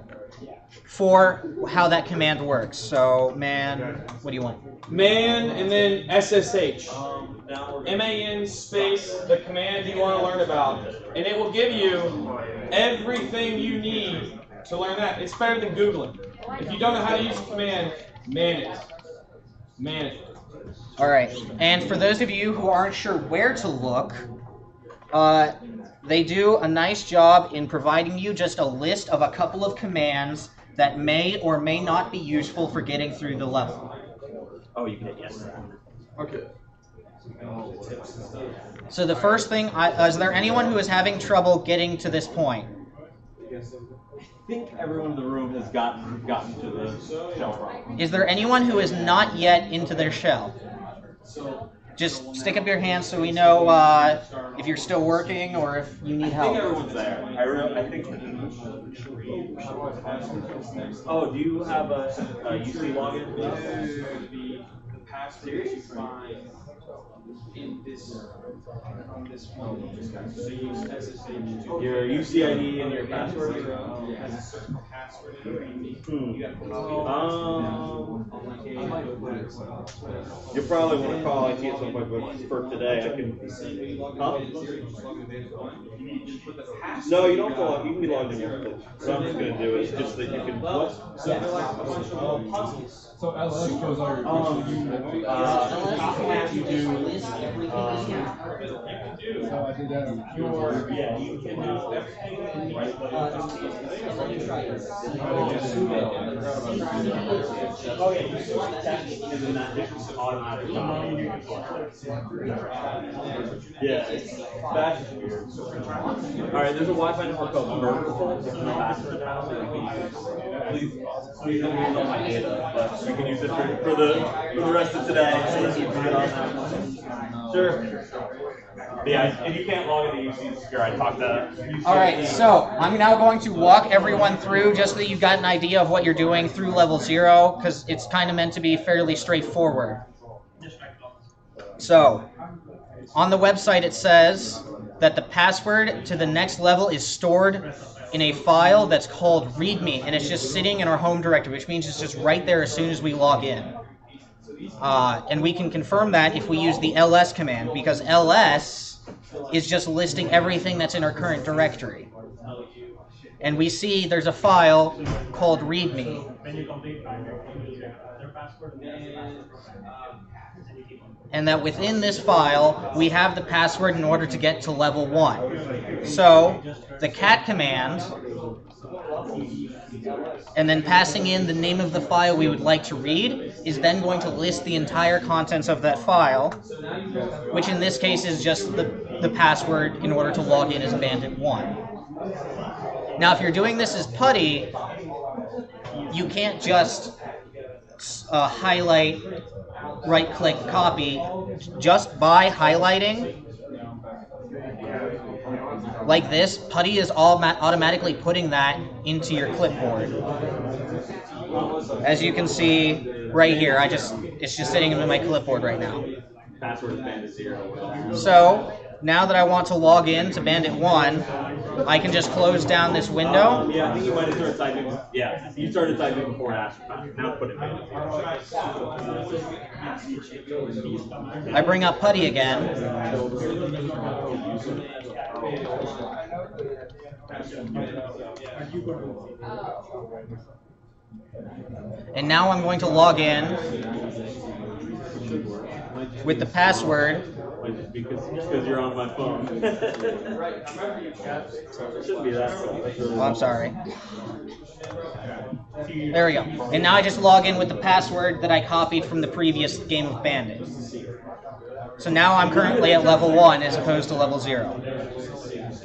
for how that command works. So man, what do you want? Man and then SSH. MAN space the command you want to learn about. And it will give you everything you need to learn that. It's better than Googling. If you don't know how to use the command, man it. Man it. All right. And for those of you who aren't sure where to look, they do a nice job in providing you just a list of a couple of commands that may or may not be useful for getting through the level. Oh, you can hit yes. Okay. So the first thing, is there anyone who is having trouble getting to this point? I think everyone in the room has gotten to the shell problem. Is there anyone who is not yet into their shell? Just stick up your hand so we know if you're still working or if you need I think help. everyone's there. I think. Oh, do you have a UC login? The password you find in this on this phone. So you use SSH. Your UC ID and your password? Has a certain password in it. You got to You'll probably want to call IT at some point, but for today, I can. Huh? No, you don't call it. You can be logged in multiple. So I'm just going to do is just that you can. What? So they're like a bunch of puzzles. So LS shows all your You do. So I did that. Yeah, you can do everything. Oh yeah, you select text and then that just automatically. Yeah, bash is weird. Alright, there's a Wi-Fi network called Vertical. It's in the passenger panel that you can use. Please don't use all my data, but you can use it for the rest of today so that you can get on that. Sure. But yeah, if you can't log into UC Secure, I talked to. All right, so I'm now going to walk everyone through just so that you've got an idea of what you're doing through level 0, because it's kind of meant to be fairly straightforward. So, on the website it says that the password to the next level is stored in a file that's called README, and it's just sitting in our home directory, which means it's just right there as soon as we log in. And we can confirm that if we use the ls command, because ls is just listing everything that's in our current directory. And we see there's a file called README. And that within this file, we have the password in order to get to level 1. So, the cat command, and then passing in the name of the file we would like to read, is then going to list the entire contents of that file, which in this case is just the password in order to log in as Bandit1. Now, if you're doing this as Putty, you can't just highlight, right-click, copy. Just by highlighting, like this, Putty is automatically putting that into your clipboard. As you can see right here, it's just sitting in my clipboard right now. Password is Bandit0. So, now that I want to log in to Bandit1, I can just close down this window. Yeah, I think you might have started typing. Yeah, you started typing before Ash. Now put it in. I bring up Putty again. And now I'm going to log in with the password. Because you're on my phone. It shouldn't be that simple. Oh, I'm sorry. There we go. And now I just log in with the password that I copied from the previous game of Bandit. So now I'm currently at level 1 as opposed to level 0.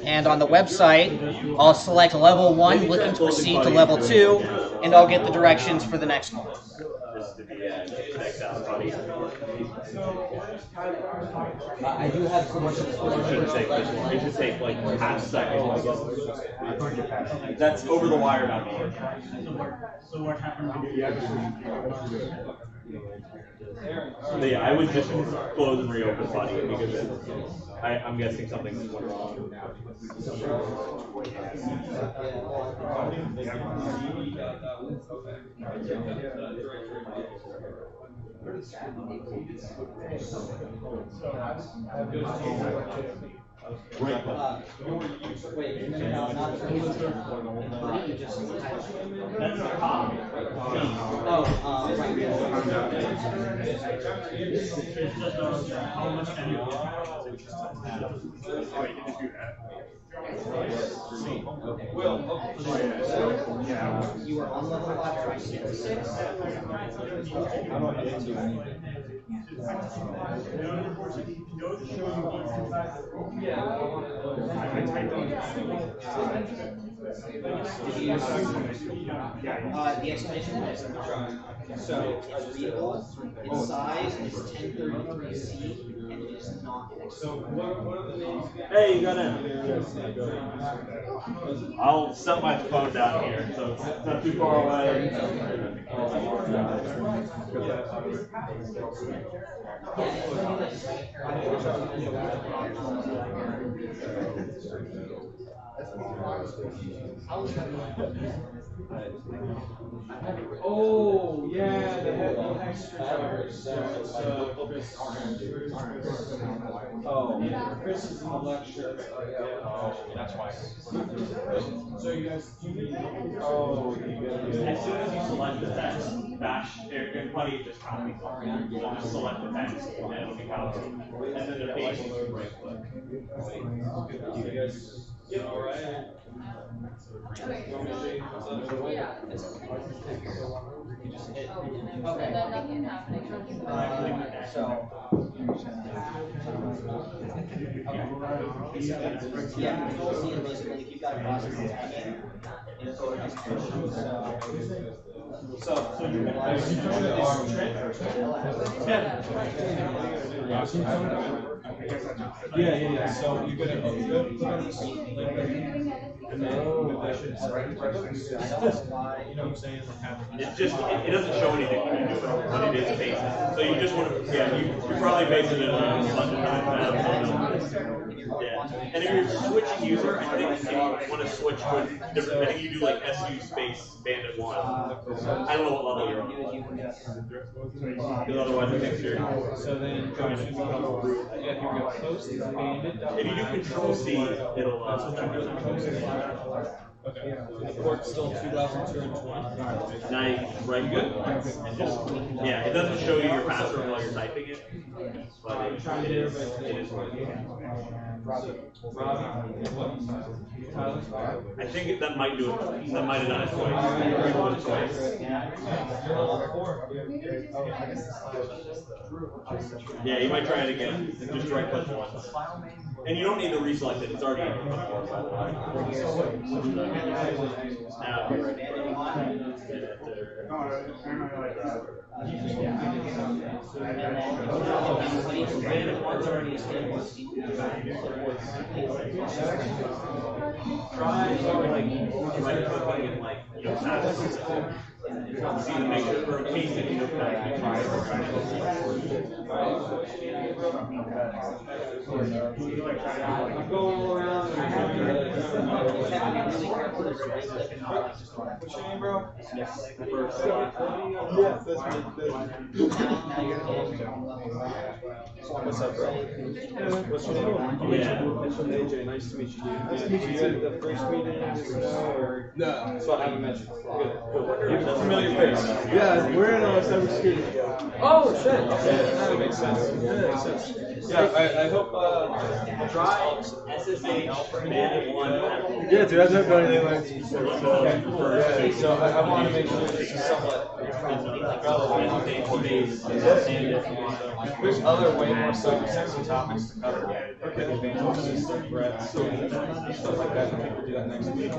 And on the website, I'll select level 1, looking to proceed to level 2, and I'll get the directions for the next one. I do have so much It should take like half a second. That's OverTheWire.org. So what happened to you? Yeah, I would just close and reopen Buddy because I'm guessing something went wrong. Right. How much can you do? You were on level 5, trying to get to 6. The explanation is so it's readable, its size is 1033C, and it is not external. Hey, you got in. I'll set my phone down here, so it's not too far away. Oh, yeah, the extra charge. Oh, Chris is in the lecture. That's why. So you guys, oh, As soon as you select the text, bash, and Putty just copies it. So just select the text, and it'll be copied. And then the page will be right click. you guys, all right? Yeah. Okay. And then nothing's happening. So. Yeah, control C is basically if you've got a process that's hanging, it'll just push it. So you're Yeah. So you're gonna and then I should you know what I'm saying? It's just it doesn't show anything when you do it, but it is based. So you just want to you're probably basing it on a bunch of times. Yeah. And if you're switching user, I think if you want to switch with different, I think you do like SU space bandit 1. I don't know what level you're on. Because otherwise it thinks you're. So then here we go. Post bandit. If you do control C, it'll Okay. The port's still 2,220. Nice, right? Good. And just it doesn't show you your password while you're typing it, but it is working. I think that might do it. That might have done it twice. Yeah, you might try it again. Just right click once. And you don't need to reselect it. It's already in the board, by the way. Now, make sure for a case that you Go around. What's your name, bro? Yes, that's What's up, bro? What's your name? AJ. Nice to meet you, dude. Nice to meet you. You had the first meeting just now, or No. So I haven't met you before. Good. Cool. You're a familiar face. Yeah, we're in cybersecurity together. Oh shit. Okay, that makes sense. That makes sense. Yeah, I hope try SSH bandit 1. Yeah, dude, I've never done anything like this. Okay. So I want to make sure this is somewhat there's other way more cyber-sensitive topics to cover. Okay. Advanced threats, stuff like that. I think we'll do that next week.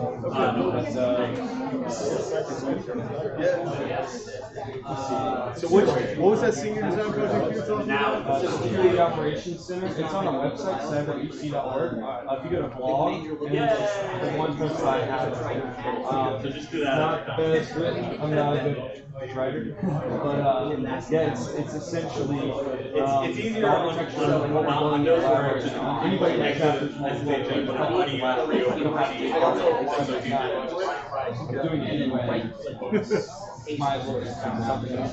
So what was that senior design project you were talking about? The Security Operations Center. It's on our website, cyberec.org. If you go to blog, and the one post I have, So just do that. not the best written. I'm not a good writer, but it's essentially It's easier on Windows where it's anybody that chapters but how do you you're doing it anyway. My lord, something else.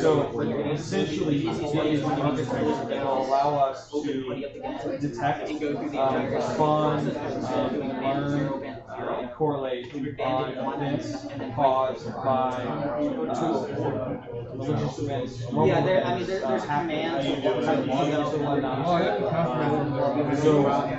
So essentially, it is an architecture that will allow us to detect, respond, learn, and correlate on events caused by malicious events. Yeah, there's a command. So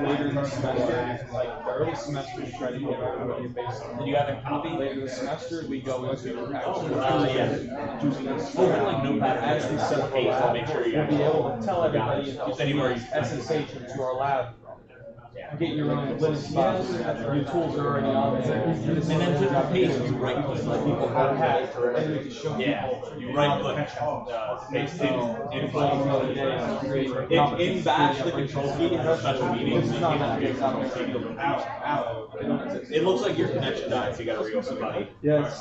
later in the semester, like the early semester, we try to give everybody a baseline. Did you have a copy? Later this semester, we go into actually Open like Notepad as we set up a case to lab. make sure you We'll be have able to tell everybody if anywhere you SSH into our lab. Get your own Linux box. Your tools are already on there. And then to the page, you right click. People have had, and then we can show people. You right click. Paste in bash the control key in special meetings. It looks like your connection died, so you gotta reopen, buddy. Yes.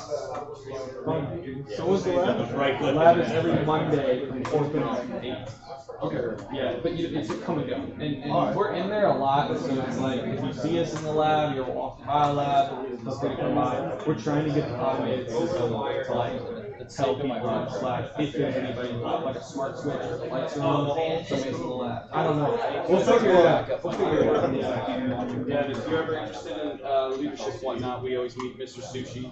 So what's the lab? Right The click. lab is every Monday, open at 8. Okay. Yeah, but it's a come and go. And we're in there a lot, so it's like if you see us in the lab, you're walking by a lab, feel free to come by. We're trying to get the automated system to like tell people on Slack if there's anybody like a smart switch or the lights are on, somebody's in the lab. I don't know. We'll figure it out. We'll figure it out. Yeah, if you're ever interested in leadership and whatnot, we always meet Mr. Sushi.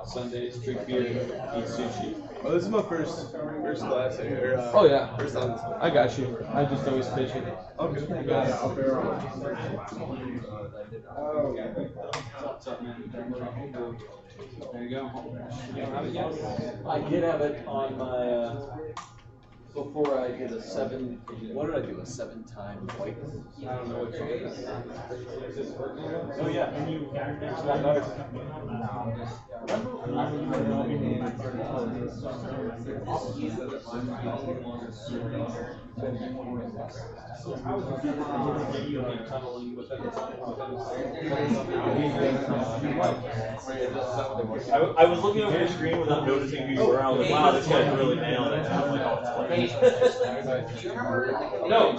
Sundays, drink beer, eat sushi. Oh, this is my first class here. Oh yeah, I got you. I just always pitch it. Okay. You got it. What's up, man? There you go. You don't have it yet? I did have it on my, before I did a 7, what did I do, a 7-time wipe? I don't know what you're doing. Is this working? Oh, yeah. I was looking over your screen without noticing who you were. I was like, wow, this guy's really nailed it. I'm like, oh, it's No.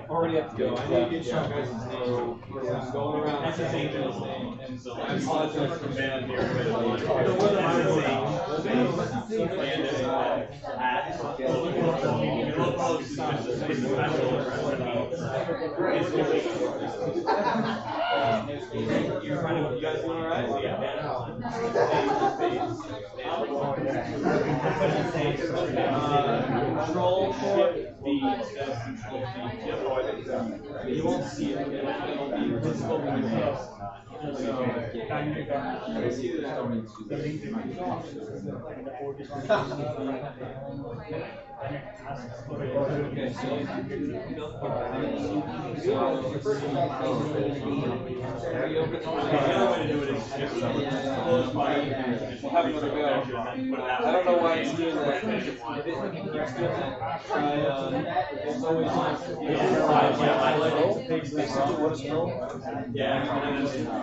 Already have to go. I need to get Sean guys' name. I'm going around. That's the same thing. And so I apologize for being here. You guys doing alright? Control for you won't see it. It'll be visible when you pass. I don't know why it's doing that. It's always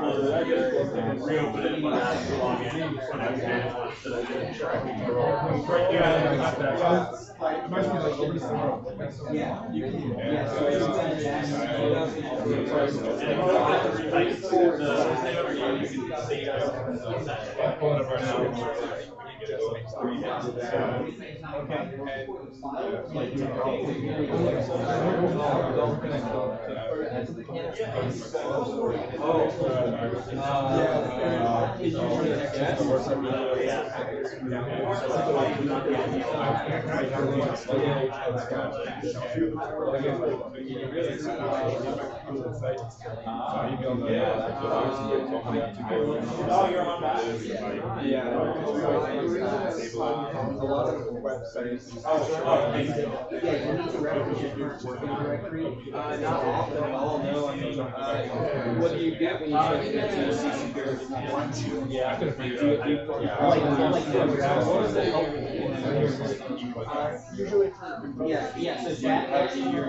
Reopen it, but not too long in. Oh, you're on that? Yeah. A lot of websites. Yeah, you need to represent your working directory. Not often. I'll know. What do you get when you start to get to security? Yeah, I could have figured it out. What does that help? Usually, yeah, so Jack actually you're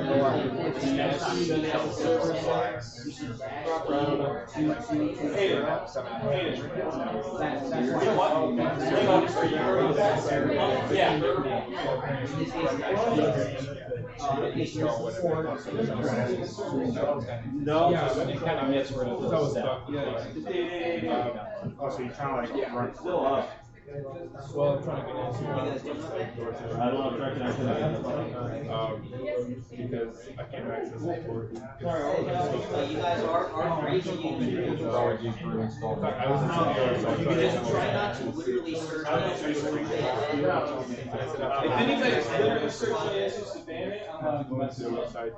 No, it kind of gets rid of those stuff. So you kind of like run Still up. Well, I'm trying to get into I don't know if I can actually because I can't access it for it. You guys are crazy. I was in the Just try not to literally search. If anybody's literally searching answers to ban it, I'm not going to to the website.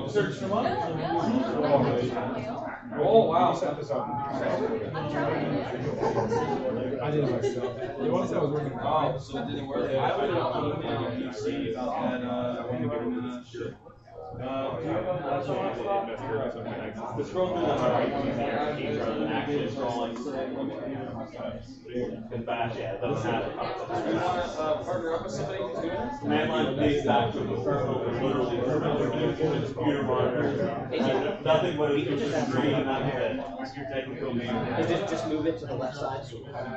search them up. Oh wow. Set this up. I did it myself. You want to say I was working on Oh, so it didn't work. I would have put them in your PC and shit. The scroll through the hierarchy rather than actually scrolling. Because Bash, yeah, it doesn't have a Do you want to partner up with somebody who's doing this? command line dates back to the terminal, literally terminal, computer monitor. Nothing but it's just a screen, not your technical name. Just move it to the left side.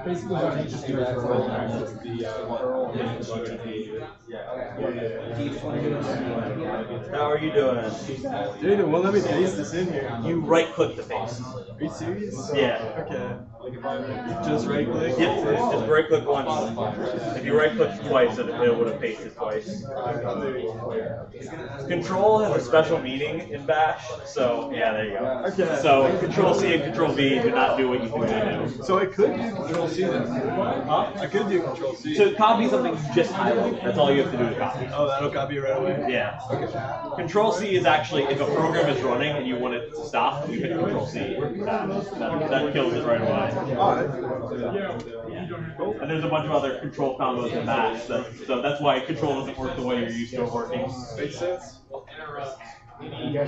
basically what I just do is access the How are you doing? Dude, well, let me paste this in here. You right click the face. Are you serious? Yeah. Okay. Like if I Just right click? Yep, just right click once. If you right click twice, it would have pasted twice. Control has a special meaning in Bash, so yeah, there you go. Okay. So Control C and Control V do not do what you think they do. So I could do Control C then. Huh? I could do Control C. To copy something, you just highlight. That's all you have to do to copy. Oh, that'll copy it right away? Yeah. Control C is actually, if a program is running and you want it to stop, you hit Control C. That kills it right away. Alright. And there's a bunch of other control combos in Bash, so that's why Control doesn't work the way you're used to it working. Makes sense. Yeah,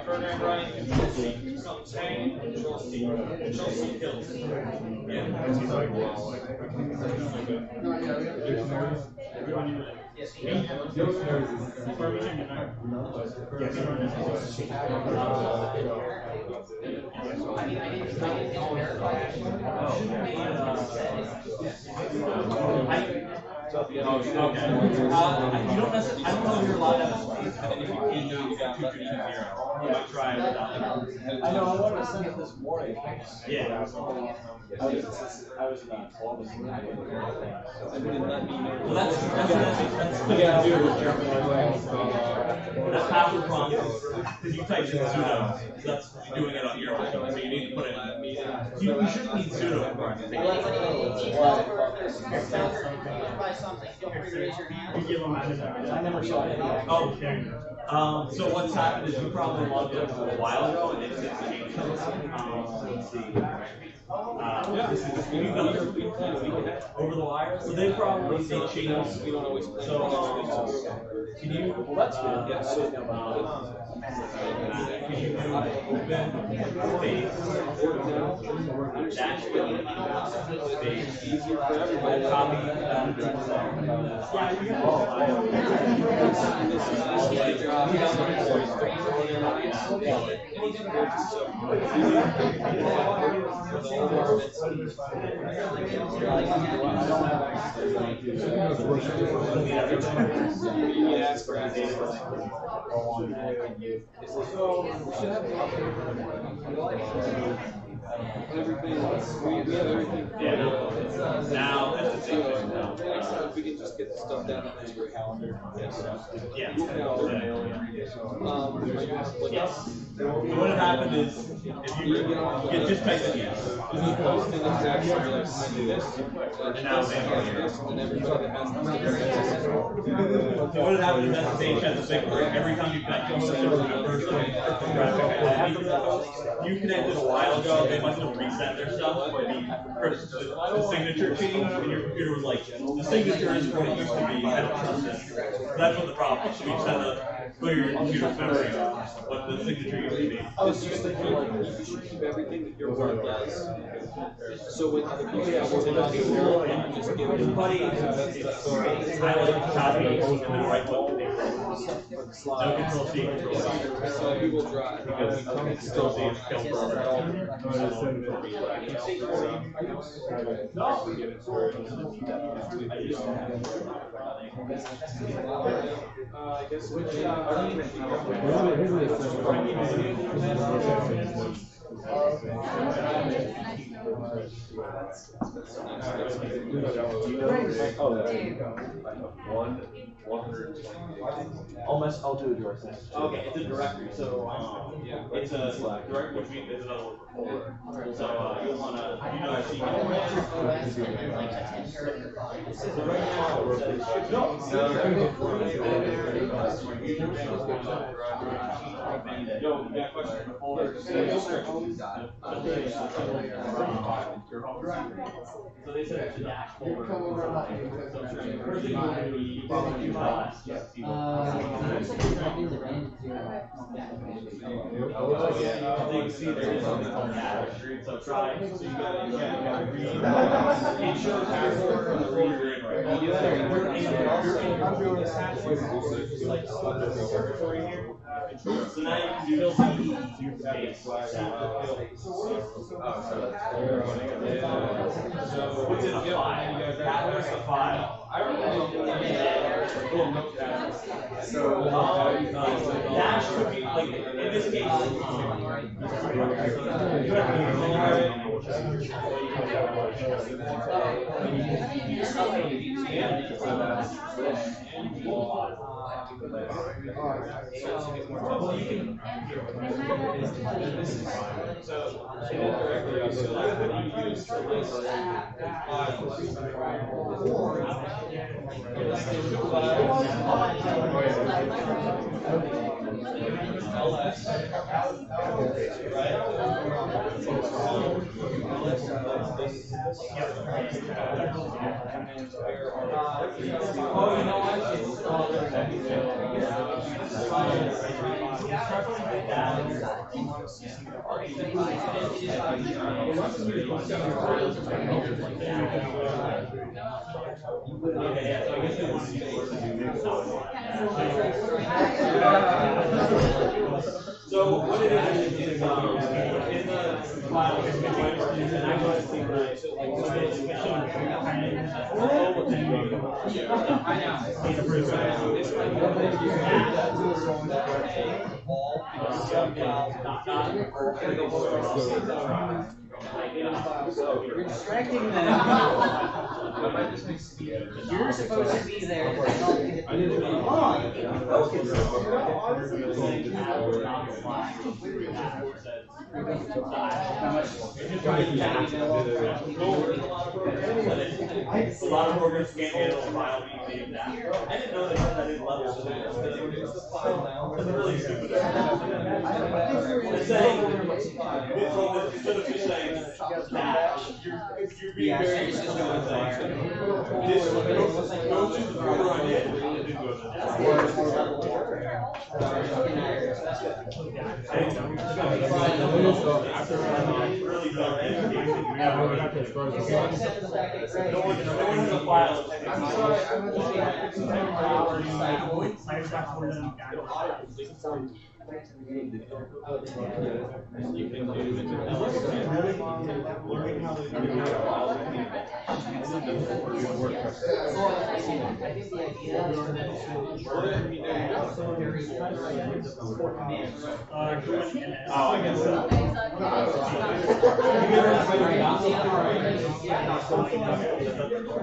program running, Control C, something saying, Control C. Control C kills. Okay. You don't necessarily. I don't know if you're allowed to have a space, and if you can do it, you got 2 2 0. You might try it without it. I know, I wanted to send it this morning. Yeah. I was not. I didn't let me. Well, that's Yeah. That's password prompt. Because you typed in sudo, so that's doing it on your own. So you need to put it. You shouldn't need sudo in I never saw it. Oh, so what's happened is you probably logged in a while ago and it's changed. Let's see. Over the wire. So they probably changed. We don't always. So can you? Well, that's good. Yeah. So can you open space dash space easier for everybody copy now that's the same thing now. If we can just get the stuff down on your calendar. Yeah. Yes. So what happened is if you just type in yes. You post in the text or like I do this, And now they are here. and everybody that has So what had happened is that stage has a big every time you connect to a system, remember you connected a while ago, they must have reset their stuff, but the signature changed, and your computer was like, the signature is what it used to be, I don't trust it. So that's what the problem is. You just had to clear your computer's memory what the signature used to be. It's just that you should keep everything that your work does. So when other people have work done, you just give it. Buddy, highlight, copy, and then right click. No control C, control C. So we will drive. Because control C is kill forever. I guess which I'll do a direct message. Okay, it's a directory, so it's a direct, which means there's another one for folder. So you'll want to, you know, see. So right now, Yo, you got a question for folder? So they said it's a dash folder. So first thing you want to do, you probably do last. So you can see there is something called dash. So try. So you gotta read. It shows password from the reader in right now. You're in the password. Like secretary here. So now you can do space like that. What's in a file? That was the file. I remember little notepad. So dash could be like in this case. So what it is in the file, and I want to see You're distracting them. You're supposed to be there. Come on, focus. A lot of programs can't handle file being that. I didn't know they had that in level. So it's really stupid. It's saying, instead of just saying dash, you're being very consistent with saying this go to the program I did. It didn't go to the Oh, I guess so.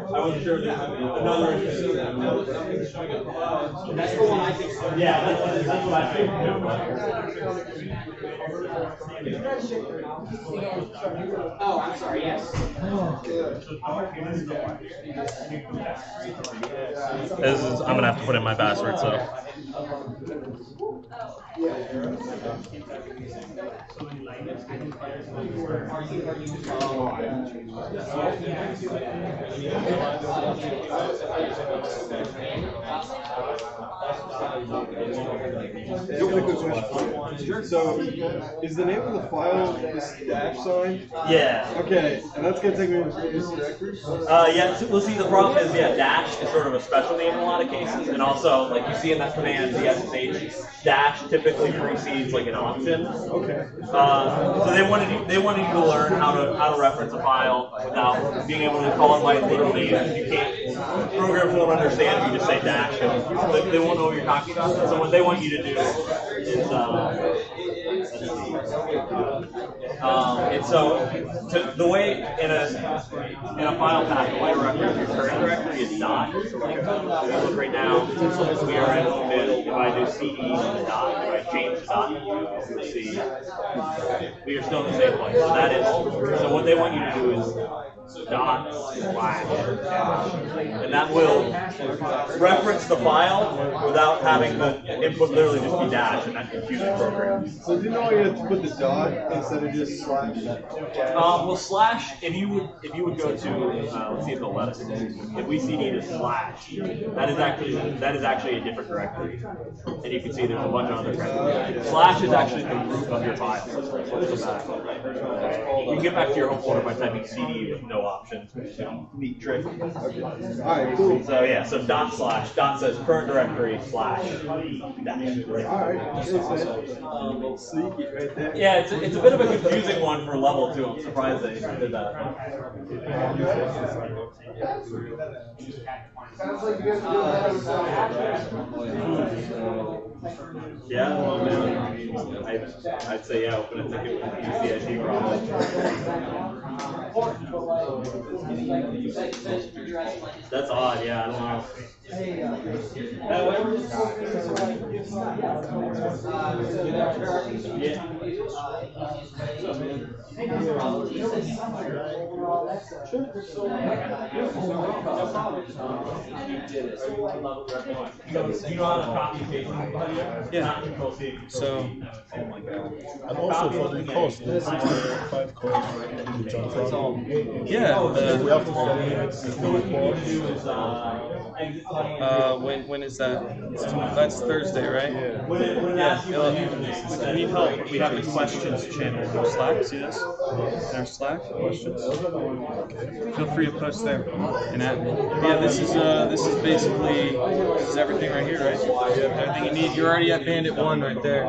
I wasn't sure there's another issue. That's the one I think. Yeah, that's what I think. Oh, I'm sorry, yes. I'm gonna have to put in my password, so. Really quick question. So, is the name of the file this dash sign? Yeah. Okay, and that's gonna take me to the previous directory? Yeah, so, well, see, the problem is, yeah, dash is sort of a special name in a lot of cases, and also, like you see in that command, the SSH, dash typically precedes like an option. Okay. So they wanted you to learn how to reference a file without being able to call it by its legal name. You can't. Programs won't understand if you just say dash, and they won't know what you're talking about. So what they want you to do is and so the way in a file path, the way to reference your current directory is dot. So like if you look right now, we are at if I do CD and dot, if I change the dot, you'll see we are still in the same place. So that is so what they want you to do is dot slash dash, and that will reference the file without having the input literally just be dash, and that confuses programs. So didn't know you had to put the dot instead of just slash? Well, slash. If you would go to let's see if they'll let us. If we cd to slash, that is actually a different directory, and you can see there's a bunch of other directories. Slash is actually the root of your file. So let's go back. You can get back to your home folder by typing cd with no no options, which is a neat trick. Alright, cool. So yeah, so dot says current directory / dash. Alright, sneaky right there. Yeah, it's a bit of a confusing one for level 2. I'm surprised they did that. Yeah, well, man, I'd say yeah, open a ticket with UCIT problem. That's odd, yeah, I don't know. Yeah. So. Oh my god. And also for the cost, the 65 cost. Yeah. We have to submit the report. When is that? That's Thursday, right? Yeah. If you need help, we have the questions channel in our Slack. See this? In our Slack questions. Feel free to post there and add me. Yeah, this is basically everything right here, right? Everything you need. You're already at Bandit 1 right there.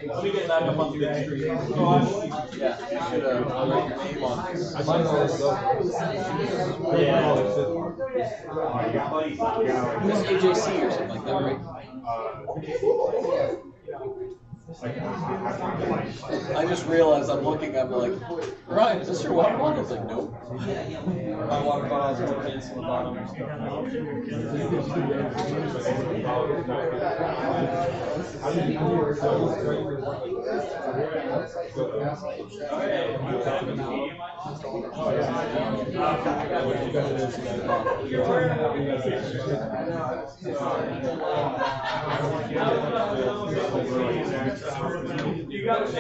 Let me get back up on the big screen. This AJC or something like that, right? I just realized I'm looking, I'm like, Ryan, is this your water bottle? I was like, nope. My water bottle has more kids on the bottom. You got to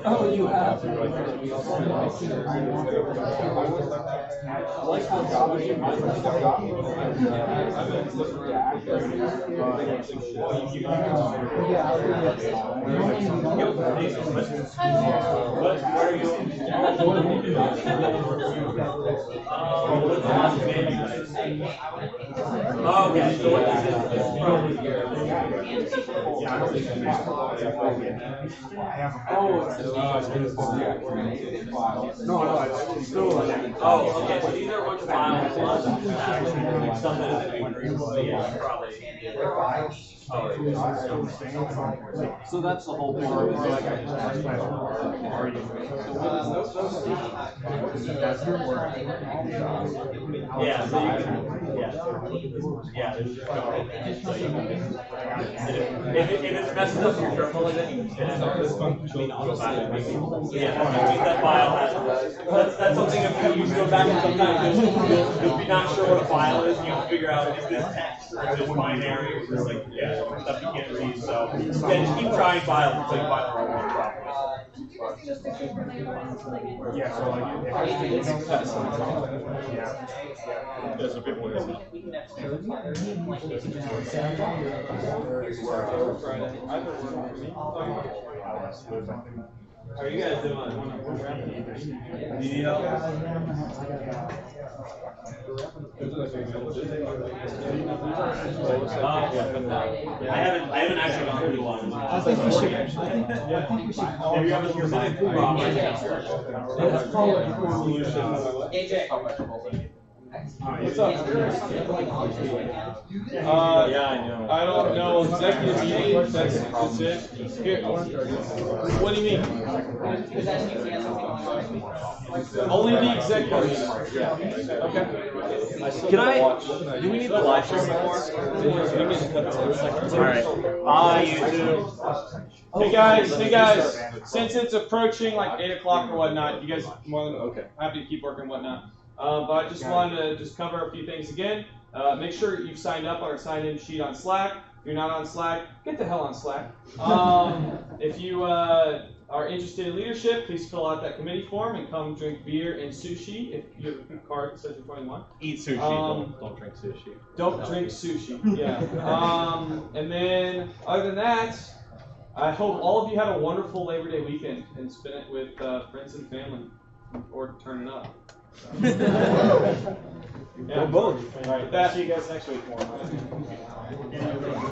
Oh, you have. Okay, so what this is probably oh, okay, so these are a bunch of files plus actually something that we agree yeah, probably. So that's the whole part. Like I just yeah, so you can, yeah, there's just so you can, if it's messing up your terminal like that, you can spin it up. Yeah, that file has, that's something if you go back and sometimes you'll be not sure what a file is, and you'll figure out is this text or is this binary or just like stuff you can't read. So yeah, just keep trying files until you find the right one properly. Yeah, so There's a bit more. How are you guys doing? You need help? I haven't actually gone through one. I think we should. I think we should. If you have a specific problem, Let's call it a solution. AJ. What's up? Yeah, I know. I don't know. Executive meeting. That's it. Here. What do you mean? Only the executive meeting. Okay. Can I? Do we need the live stream anymore? Alright. Bye, YouTube. Hey guys, since it's approaching like 8 o'clock or whatnot, you guys are more than happy to keep working and whatnot. But I just wanted to just cover a few things again. Make sure you've signed up on our sign-in sheet on Slack. If you're not on Slack, get the hell on Slack. If you are interested in leadership, please fill out that committee form and come drink beer and sushi if you have a card that says you're 21. Eat sushi, don't drink sushi. Don't drink sushi, yeah. And then, other than that, I hope all of you have a wonderful Labor Day weekend and spend it with friends and family, or turning up. Or both. All right, with that, See you guys next week.